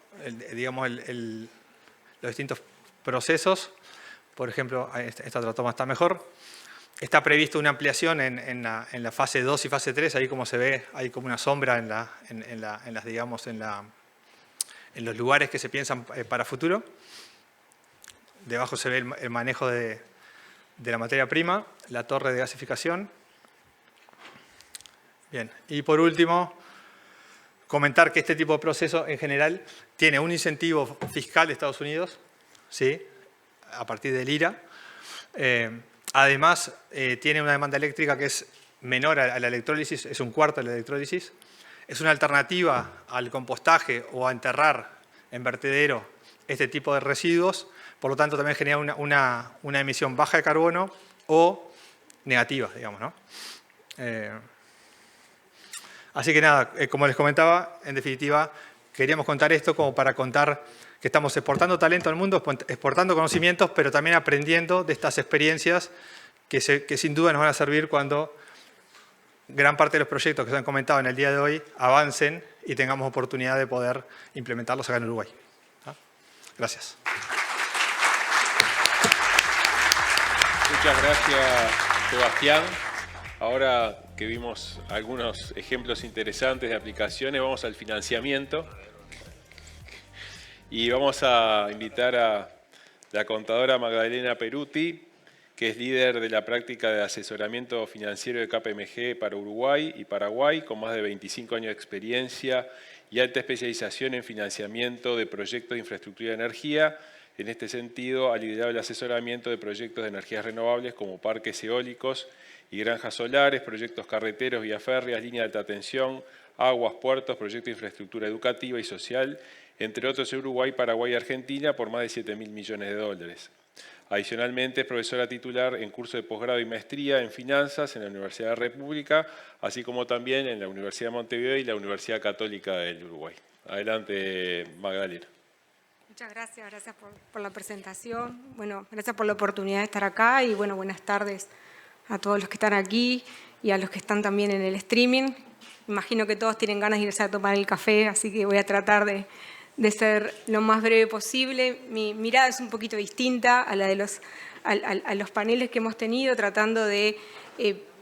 digamos, los distintos procesos. Por ejemplo, esta otra toma está mejor. Está previsto una ampliación en la fase 2 y fase 3. Ahí, como se ve, hay como una sombra en los lugares que se piensan para futuro. Debajo se ve el manejo de la materia prima, la torre de gasificación. Bien, y por último, comentar que este tipo de proceso en general tiene un incentivo fiscal de Estados Unidos, ¿sí?, a partir del IRA. Además, tiene una demanda eléctrica que es menor a la electrólisis, es un cuarto de la electrólisis. Es una alternativa al compostaje o a enterrar en vertedero este tipo de residuos. Por lo tanto, también genera una emisión baja de carbono o negativa, digamos, ¿no? Así que nada, como les comentaba, en definitiva, queríamos contar esto como para contar que estamos exportando talento al mundo, exportando conocimientos, pero también aprendiendo de estas experiencias que sin duda nos van a servir cuando gran parte de los proyectos que se han comentado en el día de hoy avancen y tengamos oportunidad de poder implementarlos acá en Uruguay. Gracias. Muchas gracias, Sebastián. Ahora que vimos algunos ejemplos interesantes de aplicaciones, vamos al financiamiento. Y vamos a invitar a la contadora Magdalena Peruti, que es líder de la práctica de asesoramiento financiero de KPMG para Uruguay y Paraguay, con más de 25 años de experiencia y alta especialización en financiamiento de proyectos de infraestructura de energía. En este sentido, ha liderado el asesoramiento de proyectos de energías renovables como parques eólicos y granjas solares, proyectos carreteros, vías férreas, líneas de alta tensión, aguas, puertos, proyectos de infraestructura educativa y social, entre otros en Uruguay, Paraguay y Argentina, por más de 7.000 millones de dólares. Adicionalmente, es profesora titular en curso de posgrado y maestría en finanzas en la Universidad de la República, así como también en la Universidad de Montevideo y la Universidad Católica del Uruguay. Adelante, Magdalena. Muchas gracias, por la presentación. Bueno, gracias por la oportunidad de estar acá y bueno, buenas tardes a todos los que están aquí y a los que están también en el streaming. Imagino que todos tienen ganas de irse a tomar el café, así que voy a tratar de ser lo más breve posible. Mi mirada es un poquito distinta a la de los paneles que hemos tenido, tratando de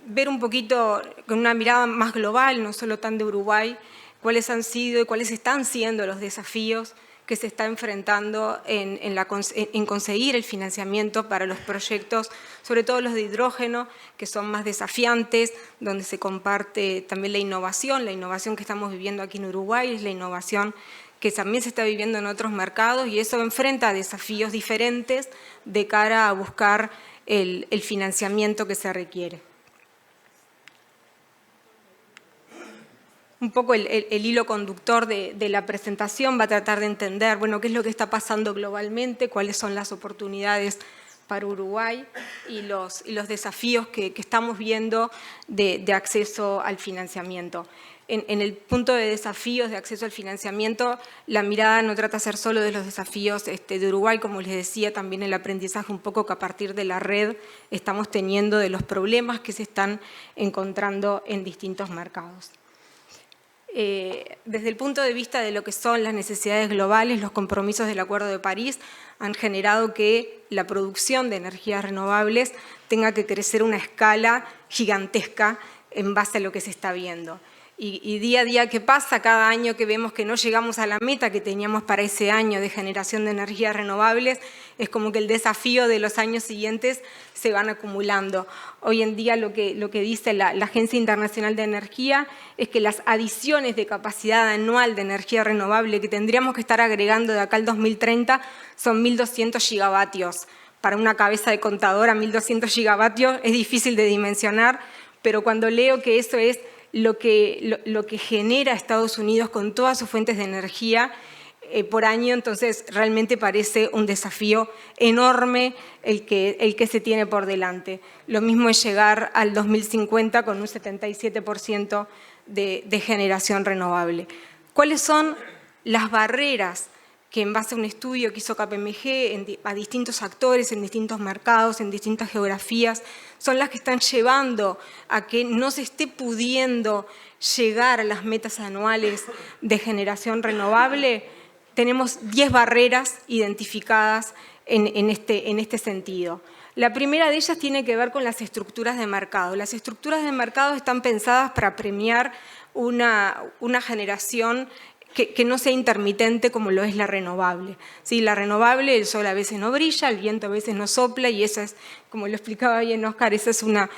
ver un poquito con una mirada más global, no solo tan de Uruguay, cuáles han sido y cuáles están siendo los desafíos que se está enfrentando en conseguir el financiamiento para los proyectos, sobre todo los de hidrógeno, que son más desafiantes, donde se comparte también la innovación que estamos viviendo aquí en Uruguay, es la innovación que también se está viviendo en otros mercados y eso enfrenta desafíos diferentes de cara a buscar el financiamiento que se requiere. Un poco el hilo conductor de la presentación va a tratar de entender, bueno, qué es lo que está pasando globalmente, cuáles son las oportunidades para Uruguay y los desafíos que estamos viendo de acceso al financiamiento. En el punto de desafíos de acceso al financiamiento, la mirada no trata de ser solo de los desafíos de Uruguay, como les decía, también el aprendizaje un poco que a partir de la red estamos teniendo de los problemas que se están encontrando en distintos mercados. Desde el punto de vista de lo que son las necesidades globales, los compromisos del Acuerdo de París han generado que la producción de energías renovables tenga que crecer a una escala gigantesca en base a lo que se está viendo. Y día a día que pasa, cada año que vemos que no llegamos a la meta que teníamos para ese año de generación de energías renovables, es como que el desafío de los años siguientes se van acumulando. Hoy en día lo que dice la Agencia Internacional de Energía es que las adiciones de capacidad anual de energía renovable que tendríamos que estar agregando de acá al 2030 son 1.200 gigavatios. Para una cabeza de contadora, 1.200 gigavatios es difícil de dimensionar, pero cuando leo que eso es lo que genera Estados Unidos con todas sus fuentes de energía por año, entonces realmente parece un desafío enorme el que se tiene por delante. Lo mismo es llegar al 2050 con un 77% de generación renovable. ¿Cuáles son las barreras que en base a un estudio que hizo KPMG a distintos actores, en distintos mercados, en distintas geografías, son las que están llevando a que no se esté pudiendo llegar a las metas anuales de generación renovable? Tenemos 10 barreras identificadas en este sentido. La primera de ellas tiene que ver con las estructuras de mercado. Las estructuras de mercado están pensadas para premiar una generación que no sea intermitente como lo es la renovable. ¿Sí? La renovable, el sol a veces no brilla, el viento a veces no sopla y esa es, como lo explicaba bien Oscar, esa es una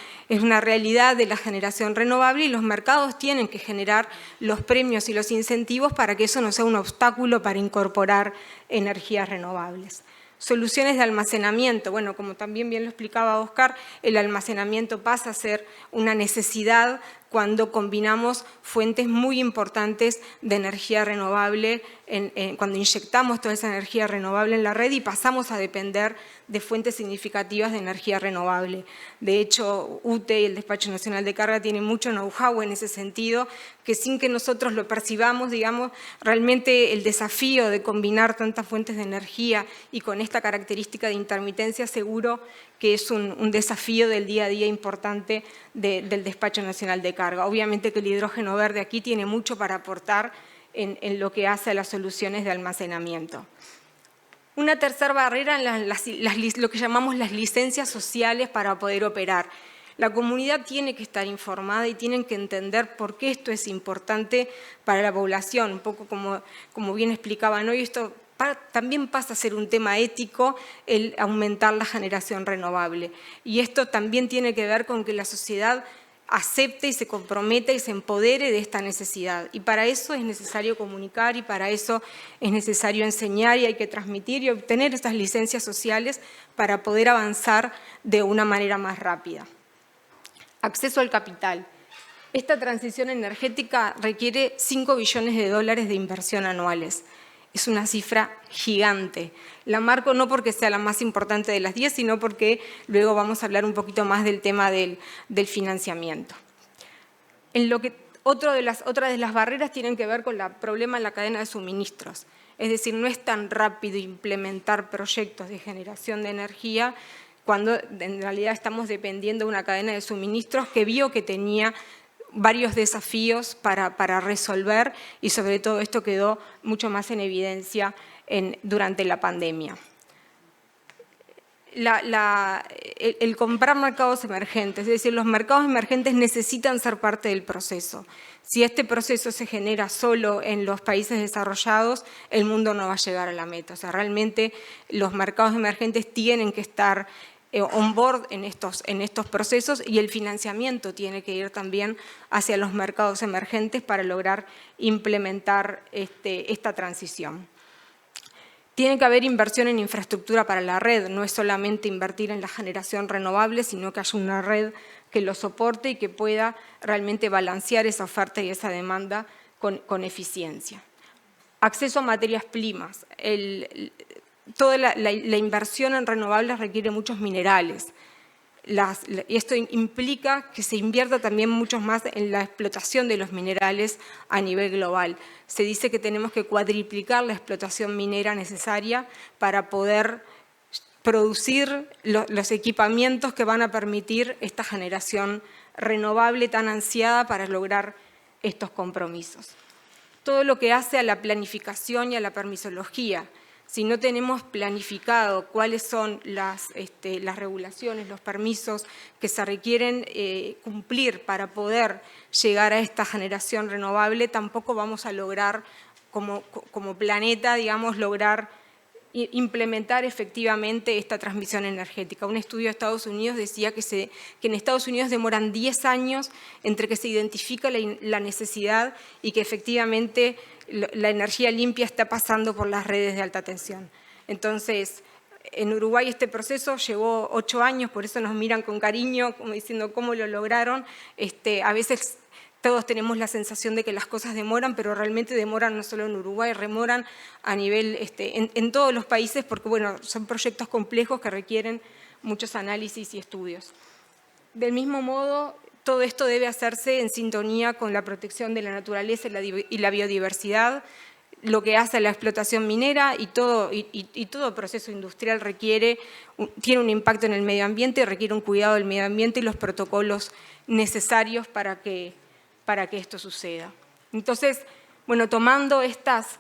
realidad de la generación renovable y los mercados tienen que generar los premios y los incentivos para que eso no sea un obstáculo para incorporar energías renovables. Soluciones de almacenamiento. Bueno, como también bien lo explicaba Oscar, el almacenamiento pasa a ser una necesidad cuando combinamos fuentes muy importantes de energía renovable, cuando inyectamos toda esa energía renovable en la red y pasamos a depender de fuentes significativas de energía renovable. De hecho, UTE, el Despacho Nacional de Carga, tiene mucho know-how en ese sentido, que sin que nosotros lo percibamos, digamos, realmente el desafío de combinar tantas fuentes de energía y con esta característica de intermitencia seguro que es un desafío del día a día importante del Despacho Nacional de Carga. Obviamente que el hidrógeno verde aquí tiene mucho para aportar en lo que hace a las soluciones de almacenamiento. Una tercera barrera en lo que llamamos las licencias sociales para poder operar. La comunidad tiene que estar informada y tienen que entender por qué esto es importante para la población, un poco como bien explicaban hoy, esto también pasa a ser un tema ético el aumentar la generación renovable. Y esto también tiene que ver con que la sociedad acepte y se comprometa y se empodere de esta necesidad. Y para eso es necesario comunicar y para eso es necesario enseñar y hay que transmitir y obtener estas licencias sociales para poder avanzar de una manera más rápida. Acceso al capital. Esta transición energética requiere 5 billones de dólares de inversión anuales. Es una cifra gigante. La marco no porque sea la más importante de las 10, sino porque luego vamos a hablar un poquito más del tema del financiamiento. Otra de las barreras tienen que ver con el problema en la cadena de suministros. Es decir, no es tan rápido implementar proyectos de generación de energía cuando en realidad estamos dependiendo de una cadena de suministros que vio que tenía varios desafíos para resolver y sobre todo esto quedó mucho más en evidencia durante la pandemia. El comprar mercados emergentes, es decir, los mercados emergentes necesitan ser parte del proceso. Si este proceso se genera solo en los países desarrollados, el mundo no va a llegar a la meta. O sea, realmente los mercados emergentes tienen que estar on board en estos procesos y el financiamiento tiene que ir también hacia los mercados emergentes para lograr implementar esta transición. Tiene que haber inversión en infraestructura para la red, no es solamente invertir en la generación renovable, sino que haya una red que lo soporte y que pueda realmente balancear esa oferta y esa demanda con eficiencia. Acceso a materias primas. Toda la inversión en renovables requiere muchos minerales. Esto implica que se invierta también mucho más en la explotación de los minerales a nivel global. Se dice que tenemos que cuadriplicar la explotación minera necesaria para poder producir los equipamientos que van a permitir esta generación renovable tan ansiada para lograr estos compromisos. Todo lo que hace a la planificación y a la permisología. Si no tenemos planificado cuáles son las regulaciones, los permisos que se requieren cumplir para poder llegar a esta generación renovable, tampoco vamos a lograr, como planeta, digamos, lograr implementar efectivamente esta transmisión energética. Un estudio de Estados Unidos decía que en Estados Unidos demoran 10 años entre que se identifica la necesidad y que efectivamente la energía limpia está pasando por las redes de alta tensión. Entonces, en Uruguay este proceso llevó 8 años, por eso nos miran con cariño, como diciendo cómo lo lograron. A veces todos tenemos la sensación de que las cosas demoran, pero realmente demoran no solo en Uruguay, demoran a nivel, en todos los países, porque bueno, son proyectos complejos que requieren muchos análisis y estudios. Del mismo modo, todo esto debe hacerse en sintonía con la protección de la naturaleza y la biodiversidad, lo que hace a la explotación minera y todo proceso industrial tiene un impacto en el medio ambiente y requiere un cuidado del medio ambiente y los protocolos necesarios para que esto suceda. Entonces, bueno, tomando estas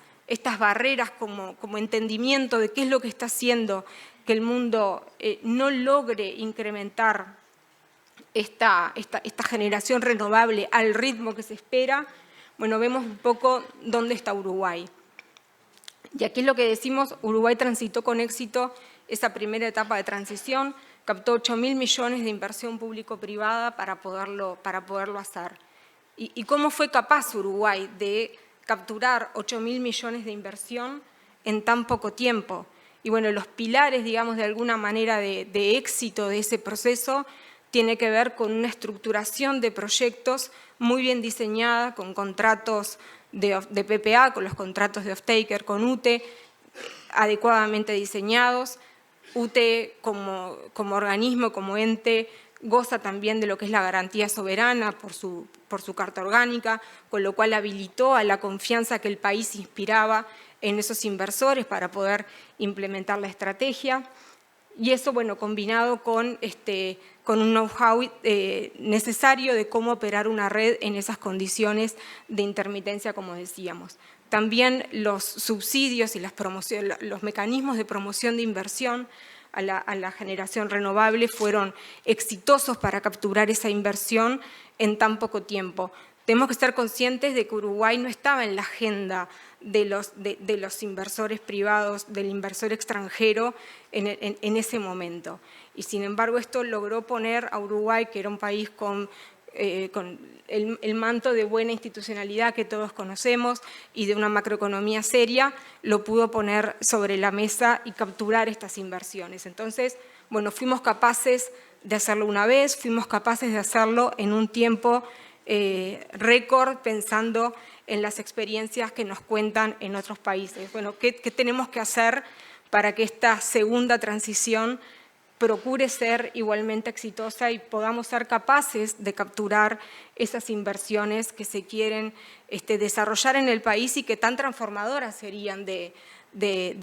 barreras como entendimiento de qué es lo que está haciendo que el mundo no logre incrementar esta generación renovable al ritmo que se espera, bueno, vemos un poco dónde está Uruguay. Y aquí es lo que decimos, Uruguay transitó con éxito esa primera etapa de transición, captó 8.000 millones de inversión público-privada para poderlo hacer. ¿Y cómo fue capaz Uruguay de capturar 8.000 millones de inversión en tan poco tiempo? Y bueno, los pilares, digamos, de alguna manera de éxito de ese proceso tiene que ver con una estructuración de proyectos muy bien diseñada, con contratos de PPA, con los contratos de off-taker, con UTE, adecuadamente diseñados. UTE como organismo, como ente, goza también de lo que es la garantía soberana por su carta orgánica, con lo cual habilitó a la confianza que el país inspiraba en esos inversores para poder implementar la estrategia. Y eso, bueno, combinado con un know-how necesario de cómo operar una red en esas condiciones de intermitencia, como decíamos. También los subsidios y los mecanismos de promoción de inversión a la generación renovable fueron exitosos para capturar esa inversión en tan poco tiempo. Tenemos que estar conscientes de que Uruguay no estaba en la agenda de los inversores privados, del inversor extranjero en ese momento. Y sin embargo esto logró poner a Uruguay, que era un país con el manto de buena institucionalidad que todos conocemos y de una macroeconomía seria, lo pudo poner sobre la mesa y capturar estas inversiones. Entonces, bueno, fuimos capaces de hacerlo una vez, fuimos capaces de hacerlo en un tiempo récord, pensando en las experiencias que nos cuentan en otros países. Bueno, ¿qué tenemos que hacer para que esta segunda transición procure ser igualmente exitosa y podamos ser capaces de capturar esas inversiones que se quieren desarrollar en el país y que tan transformadoras serían de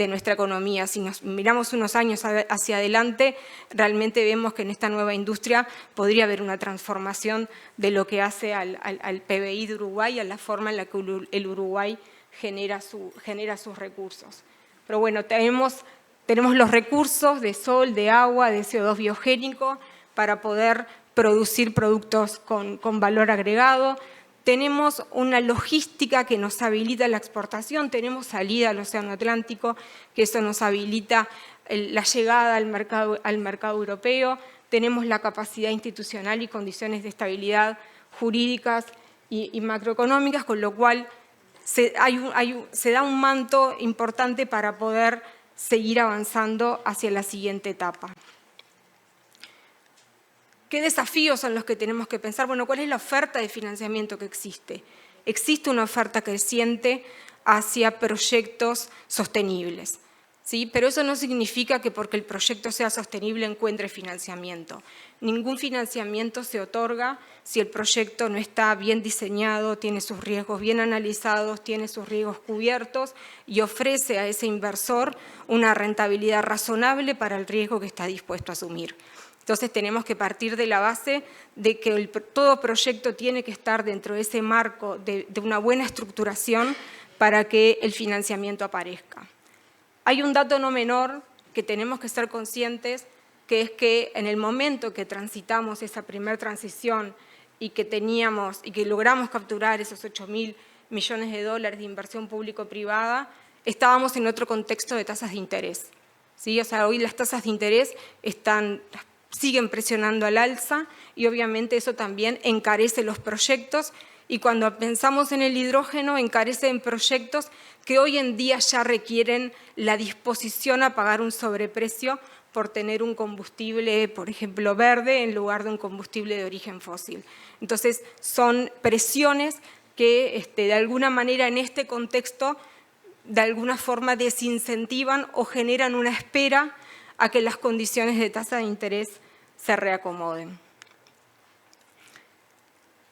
nuestra economía? Si nos miramos unos años hacia adelante, realmente vemos que en esta nueva industria podría haber una transformación de lo que hace al PBI de Uruguay, a la forma en la que el Uruguay genera sus recursos. Pero bueno, tenemos los recursos de sol, de agua, de CO2 biogénico para poder producir productos con valor agregado. Tenemos una logística que nos habilita la exportación, tenemos salida al Océano Atlántico, que eso nos habilita la llegada al mercado europeo, tenemos la capacidad institucional y condiciones de estabilidad jurídicas y macroeconómicas, con lo cual se da un manto importante para poder seguir avanzando hacia la siguiente etapa. ¿Qué desafíos son los que tenemos que pensar? Bueno, ¿cuál es la oferta de financiamiento que existe? Existe una oferta creciente hacia proyectos sostenibles, ¿sí? Pero eso no significa que porque el proyecto sea sostenible encuentre financiamiento. Ningún financiamiento se otorga si el proyecto no está bien diseñado, tiene sus riesgos bien analizados, tiene sus riesgos cubiertos y ofrece a ese inversor una rentabilidad razonable para el riesgo que está dispuesto a asumir. Entonces tenemos que partir de la base de que todo proyecto tiene que estar dentro de ese marco de una buena estructuración para que el financiamiento aparezca. Hay un dato no menor que tenemos que ser conscientes, que es que en el momento que transitamos esa primera transición y que logramos capturar esos 8.000 millones de dólares de inversión público-privada, estábamos en otro contexto de tasas de interés, ¿sí? O sea, hoy las tasas de interés siguen presionando al alza y obviamente eso también encarece los proyectos y cuando pensamos en el hidrógeno encarecen proyectos que hoy en día ya requieren la disposición a pagar un sobreprecio por tener un combustible, por ejemplo, verde en lugar de un combustible de origen fósil. Entonces son presiones que de alguna manera en este contexto de alguna forma desincentivan o generan una espera a que las condiciones de tasa de interés se reacomoden.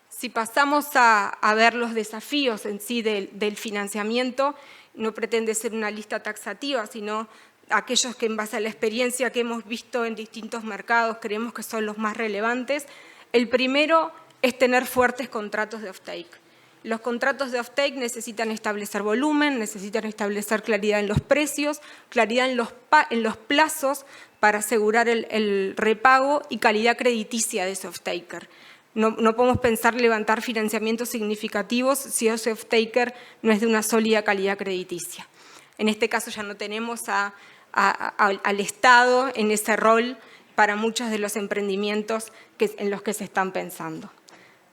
Si pasamos a ver los desafíos en sí del financiamiento, no pretende ser una lista taxativa, sino aquellos que en base a la experiencia que hemos visto en distintos mercados creemos que son los más relevantes. El primero es tener fuertes contratos de offtake. Los contratos de offtake necesitan establecer volumen, necesitan establecer claridad en los precios, claridad en los plazos para asegurar el repago y calidad crediticia de ese offtaker. No podemos pensar levantar financiamientos significativos si ese offtaker no es de una sólida calidad crediticia. En este caso ya no tenemos al Estado en ese rol para muchos de los emprendimientos en los que se están pensando.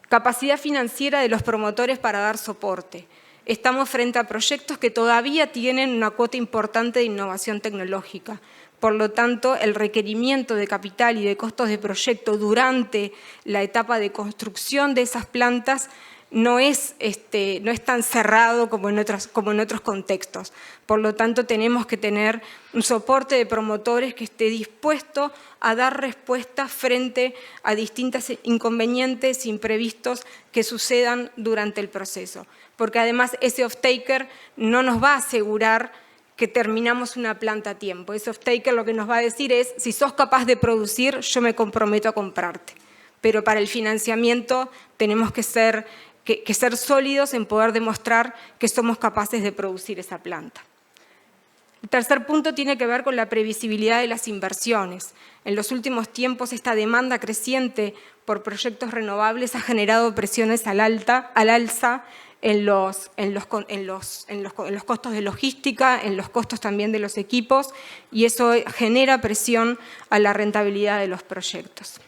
Capacidad financiera de los promotores para dar soporte. Estamos frente a proyectos que todavía tienen una cuota importante de innovación tecnológica. Por lo tanto, el requerimiento de capital y de costos de proyecto durante la etapa de construcción de esas plantas no es tan cerrado como en otros contextos. Por lo tanto, tenemos que tener un soporte de promotores que esté dispuesto a dar respuesta frente a distintos inconvenientes imprevistos que sucedan durante el proceso. Porque además ese offtaker no nos va a asegurar que terminamos una planta a tiempo. Ese offtaker lo que nos va a decir es, si sos capaz de producir, yo me comprometo a comprarte. Pero para el financiamiento tenemos que ser sólidos en poder demostrar que somos capaces de producir esa planta. El tercer punto tiene que ver con la previsibilidad de las inversiones. En los últimos tiempos esta demanda creciente por proyectos renovables ha generado presiones al alza en los costos de logística, en los costos también de los equipos y eso genera presión a la rentabilidad de los proyectos.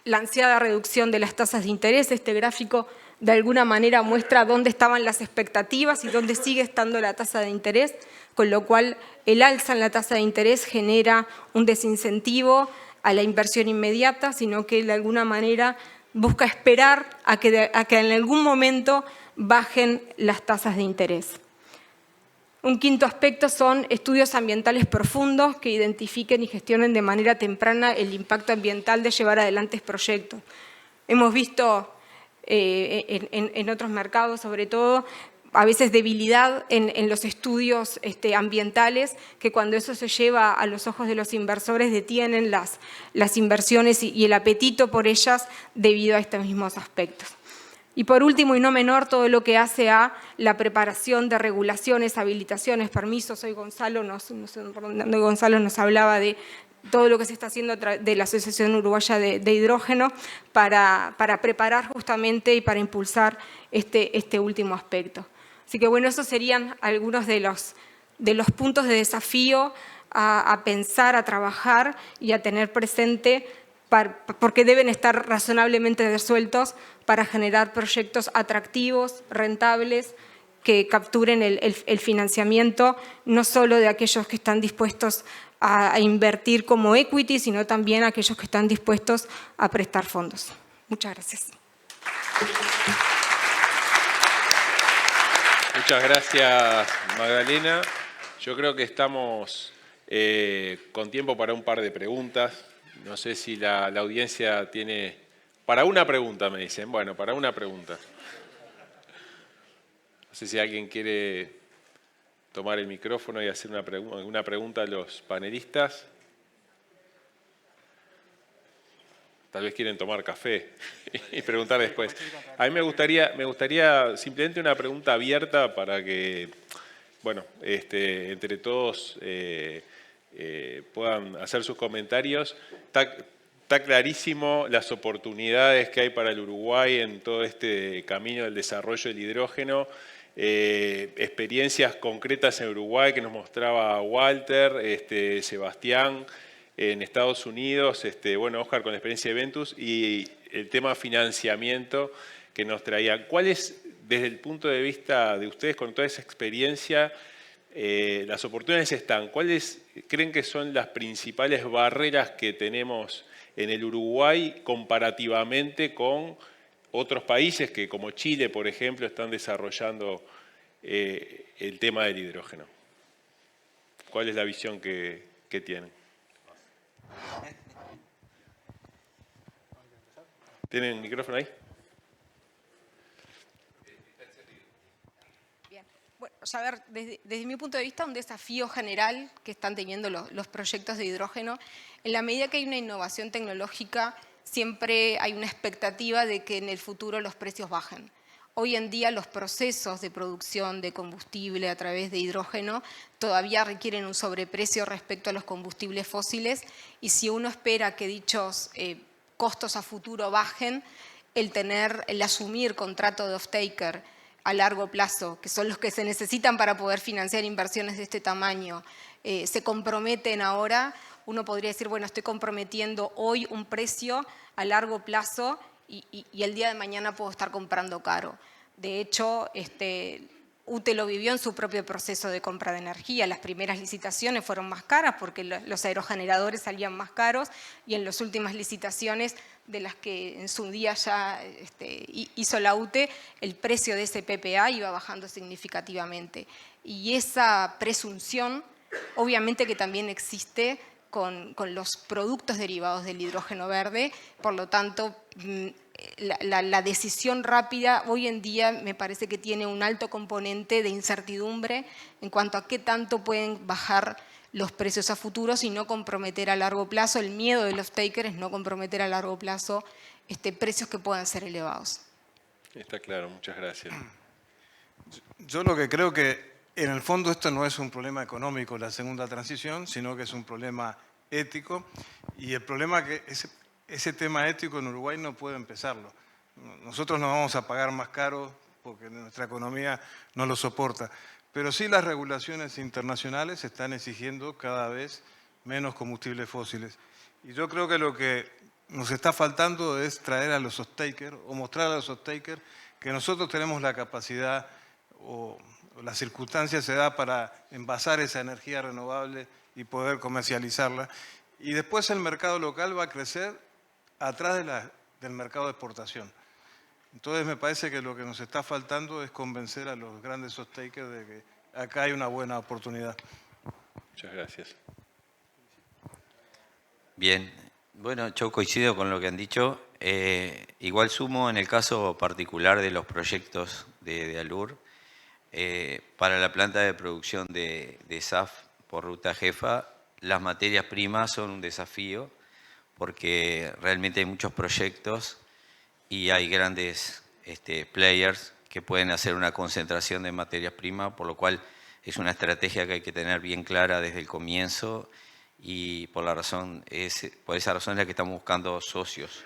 La ansiada reducción de las tasas de interés, este gráfico de alguna manera muestra dónde estaban las expectativas y dónde sigue estando la tasa de interés, con lo cual el alza en la tasa de interés genera un desincentivo a la inversión inmediata, sino que de alguna manera busca esperar a que en algún momento bajen las tasas de interés. Un quinto aspecto son estudios ambientales profundos que identifiquen y gestionen de manera temprana el impacto ambiental de llevar adelante proyectos. Hemos visto en otros mercados, sobre todo, a veces debilidad en los estudios ambientales, que cuando eso se lleva a los ojos de los inversores detienen las inversiones y el apetito por ellas debido a estos mismos aspectos. Y por último, y no menor, todo lo que hace a la preparación de regulaciones, habilitaciones, permisos. Hoy Gonzalo nos hablaba de todo lo que se está haciendo de la Asociación Uruguaya de Hidrógeno para preparar justamente y para impulsar este último aspecto. Así que bueno, esos serían algunos de los puntos de desafío a pensar, a trabajar y a tener presente, porque deben estar razonablemente resueltos para generar proyectos atractivos, rentables, que capturen el financiamiento, no solo de aquellos que están dispuestos a invertir como equity, sino también aquellos que están dispuestos a prestar fondos. Muchas gracias. Muchas gracias, Magdalena. Yo creo que estamos con tiempo para un par de preguntas. No sé si la audiencia tiene... Para una pregunta, me dicen. Bueno, para una pregunta. No sé si alguien quiere tomar el micrófono y hacer alguna pregunta a los panelistas. Tal vez quieren tomar café y preguntar después. A mí me gustaría simplemente una pregunta abierta para que, bueno, entre todos puedan hacer sus comentarios. Está clarísimo las oportunidades que hay para el Uruguay en todo este camino del desarrollo del hidrógeno. Experiencias concretas en Uruguay que nos mostraba Walter, Sebastián, en Estados Unidos, bueno, Oscar con la experiencia de Ventus, y el tema financiamiento que nos traía. ¿Cuáles, desde el punto de vista de ustedes, con toda esa experiencia, las oportunidades están? ¿Cuáles creen que son las principales barreras que tenemos en el Uruguay comparativamente con otros países que, como Chile, por ejemplo, están desarrollando el tema del hidrógeno? ¿Cuál es la visión que tienen? ¿Tienen el micrófono ahí? Bien. Bueno, a ver, desde mi punto de vista, un desafío general que están teniendo los proyectos de hidrógeno, en la medida que hay una innovación tecnológica, siempre hay una expectativa de que en el futuro los precios bajen. Hoy en día los procesos de producción de combustible a través de hidrógeno todavía requieren un sobreprecio respecto a los combustibles fósiles, y si uno espera que dichos costos a futuro bajen, el asumir contrato de off-taker a largo plazo, que son los que se necesitan para poder financiar inversiones de este tamaño, se comprometen ahora. Uno podría decir, bueno, estoy comprometiendo hoy un precio a largo plazo y el día de mañana puedo estar comprando caro. De hecho, UTE lo vivió en su propio proceso de compra de energía. Las primeras licitaciones fueron más caras porque los aerogeneradores salían más caros, y en las últimas licitaciones de las que en su día ya hizo la UTE, el precio de ese PPA iba bajando significativamente. Y esa presunción, obviamente que también existe con los productos derivados del hidrógeno verde. Por lo tanto, la decisión rápida hoy en día me parece que tiene un alto componente de incertidumbre en cuanto a qué tanto pueden bajar los precios a futuro y no comprometer a largo plazo. El miedo de los takers es no comprometer a largo plazo precios que puedan ser elevados. Está claro, muchas gracias. Yo lo que creo que en el fondo esto no es un problema económico, la segunda transición, sino que es un problema ético, y el problema que ese tema ético en Uruguay no puede empezarlo. Nosotros no vamos a pagar más caro porque nuestra economía no lo soporta, pero sí las regulaciones internacionales están exigiendo cada vez menos combustibles fósiles. Y yo creo que lo que nos está faltando es traer a los off-takers o mostrar a los off-takers que nosotros tenemos la capacidad o la circunstancia se da para envasar esa energía renovable y poder comercializarla. y después el mercado local va a crecer atrás del mercado de exportación. Entonces me parece que lo que nos está faltando es convencer a los grandes off-takers de que acá hay una buena oportunidad. Muchas gracias. Bien, bueno, yo coincido con lo que han dicho. Igual sumo en el caso particular de los proyectos de Alur, para la planta de producción de SAF por ruta jefa, las materias primas son un desafío porque realmente hay muchos proyectos y hay grandes players que pueden hacer una concentración de materias primas, por lo cual es una estrategia que hay que tener bien clara desde el comienzo y por esa razón es la que estamos buscando socios.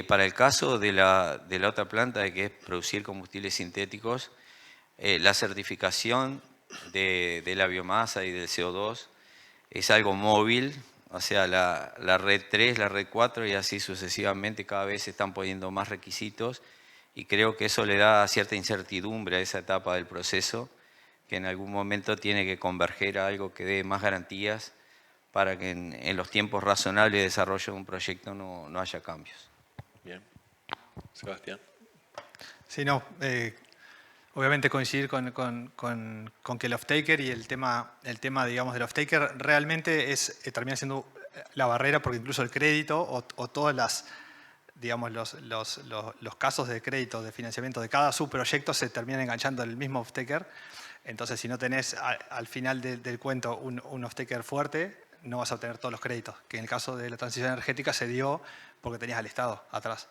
Para el caso de la otra planta, que es producir combustibles sintéticos, la certificación de la biomasa y del CO2 es algo móvil, o sea, la red 3, la red 4 y así sucesivamente cada vez se están poniendo más requisitos y creo que eso le da cierta incertidumbre a esa etapa del proceso, que en algún momento tiene que converger a algo que dé más garantías para que en los tiempos razonables de desarrollo de un proyecto no haya cambios. Bien. Sebastián. Sí, no. Obviamente coincidir con que el off-taker y el tema digamos, del off-taker realmente termina siendo la barrera, porque incluso el crédito o todas digamos, los casos de crédito, de financiamiento de cada subproyecto se terminan enganchando al mismo off-taker. Entonces, si no tenés al final del cuento un off-taker fuerte, no vas a obtener todos los créditos, que en el caso de la transición energética se dio porque tenías al Estado atrás.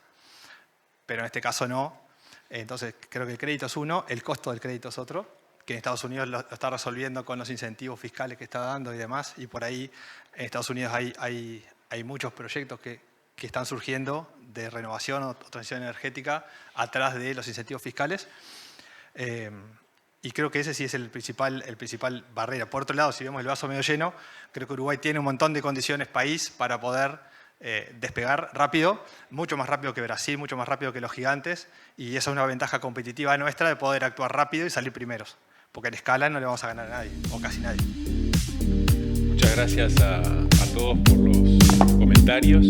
Pero en este caso no. Entonces, creo que el crédito es uno, el costo del crédito es otro, que en Estados Unidos lo está resolviendo con los incentivos fiscales que está dando y demás, y por ahí en Estados Unidos hay muchos proyectos que están surgiendo de renovación o transición energética atrás de los incentivos fiscales. Y creo que ese sí es el principal barrera. Por otro lado, si vemos el vaso medio lleno, creo que Uruguay tiene un montón de condiciones país para poder despegar rápido, mucho más rápido que Brasil, mucho más rápido que los gigantes, y esa es una ventaja competitiva nuestra de poder actuar rápido y salir primeros, porque en escala no le vamos a ganar a nadie, o casi nadie. Muchas gracias a todos por los comentarios.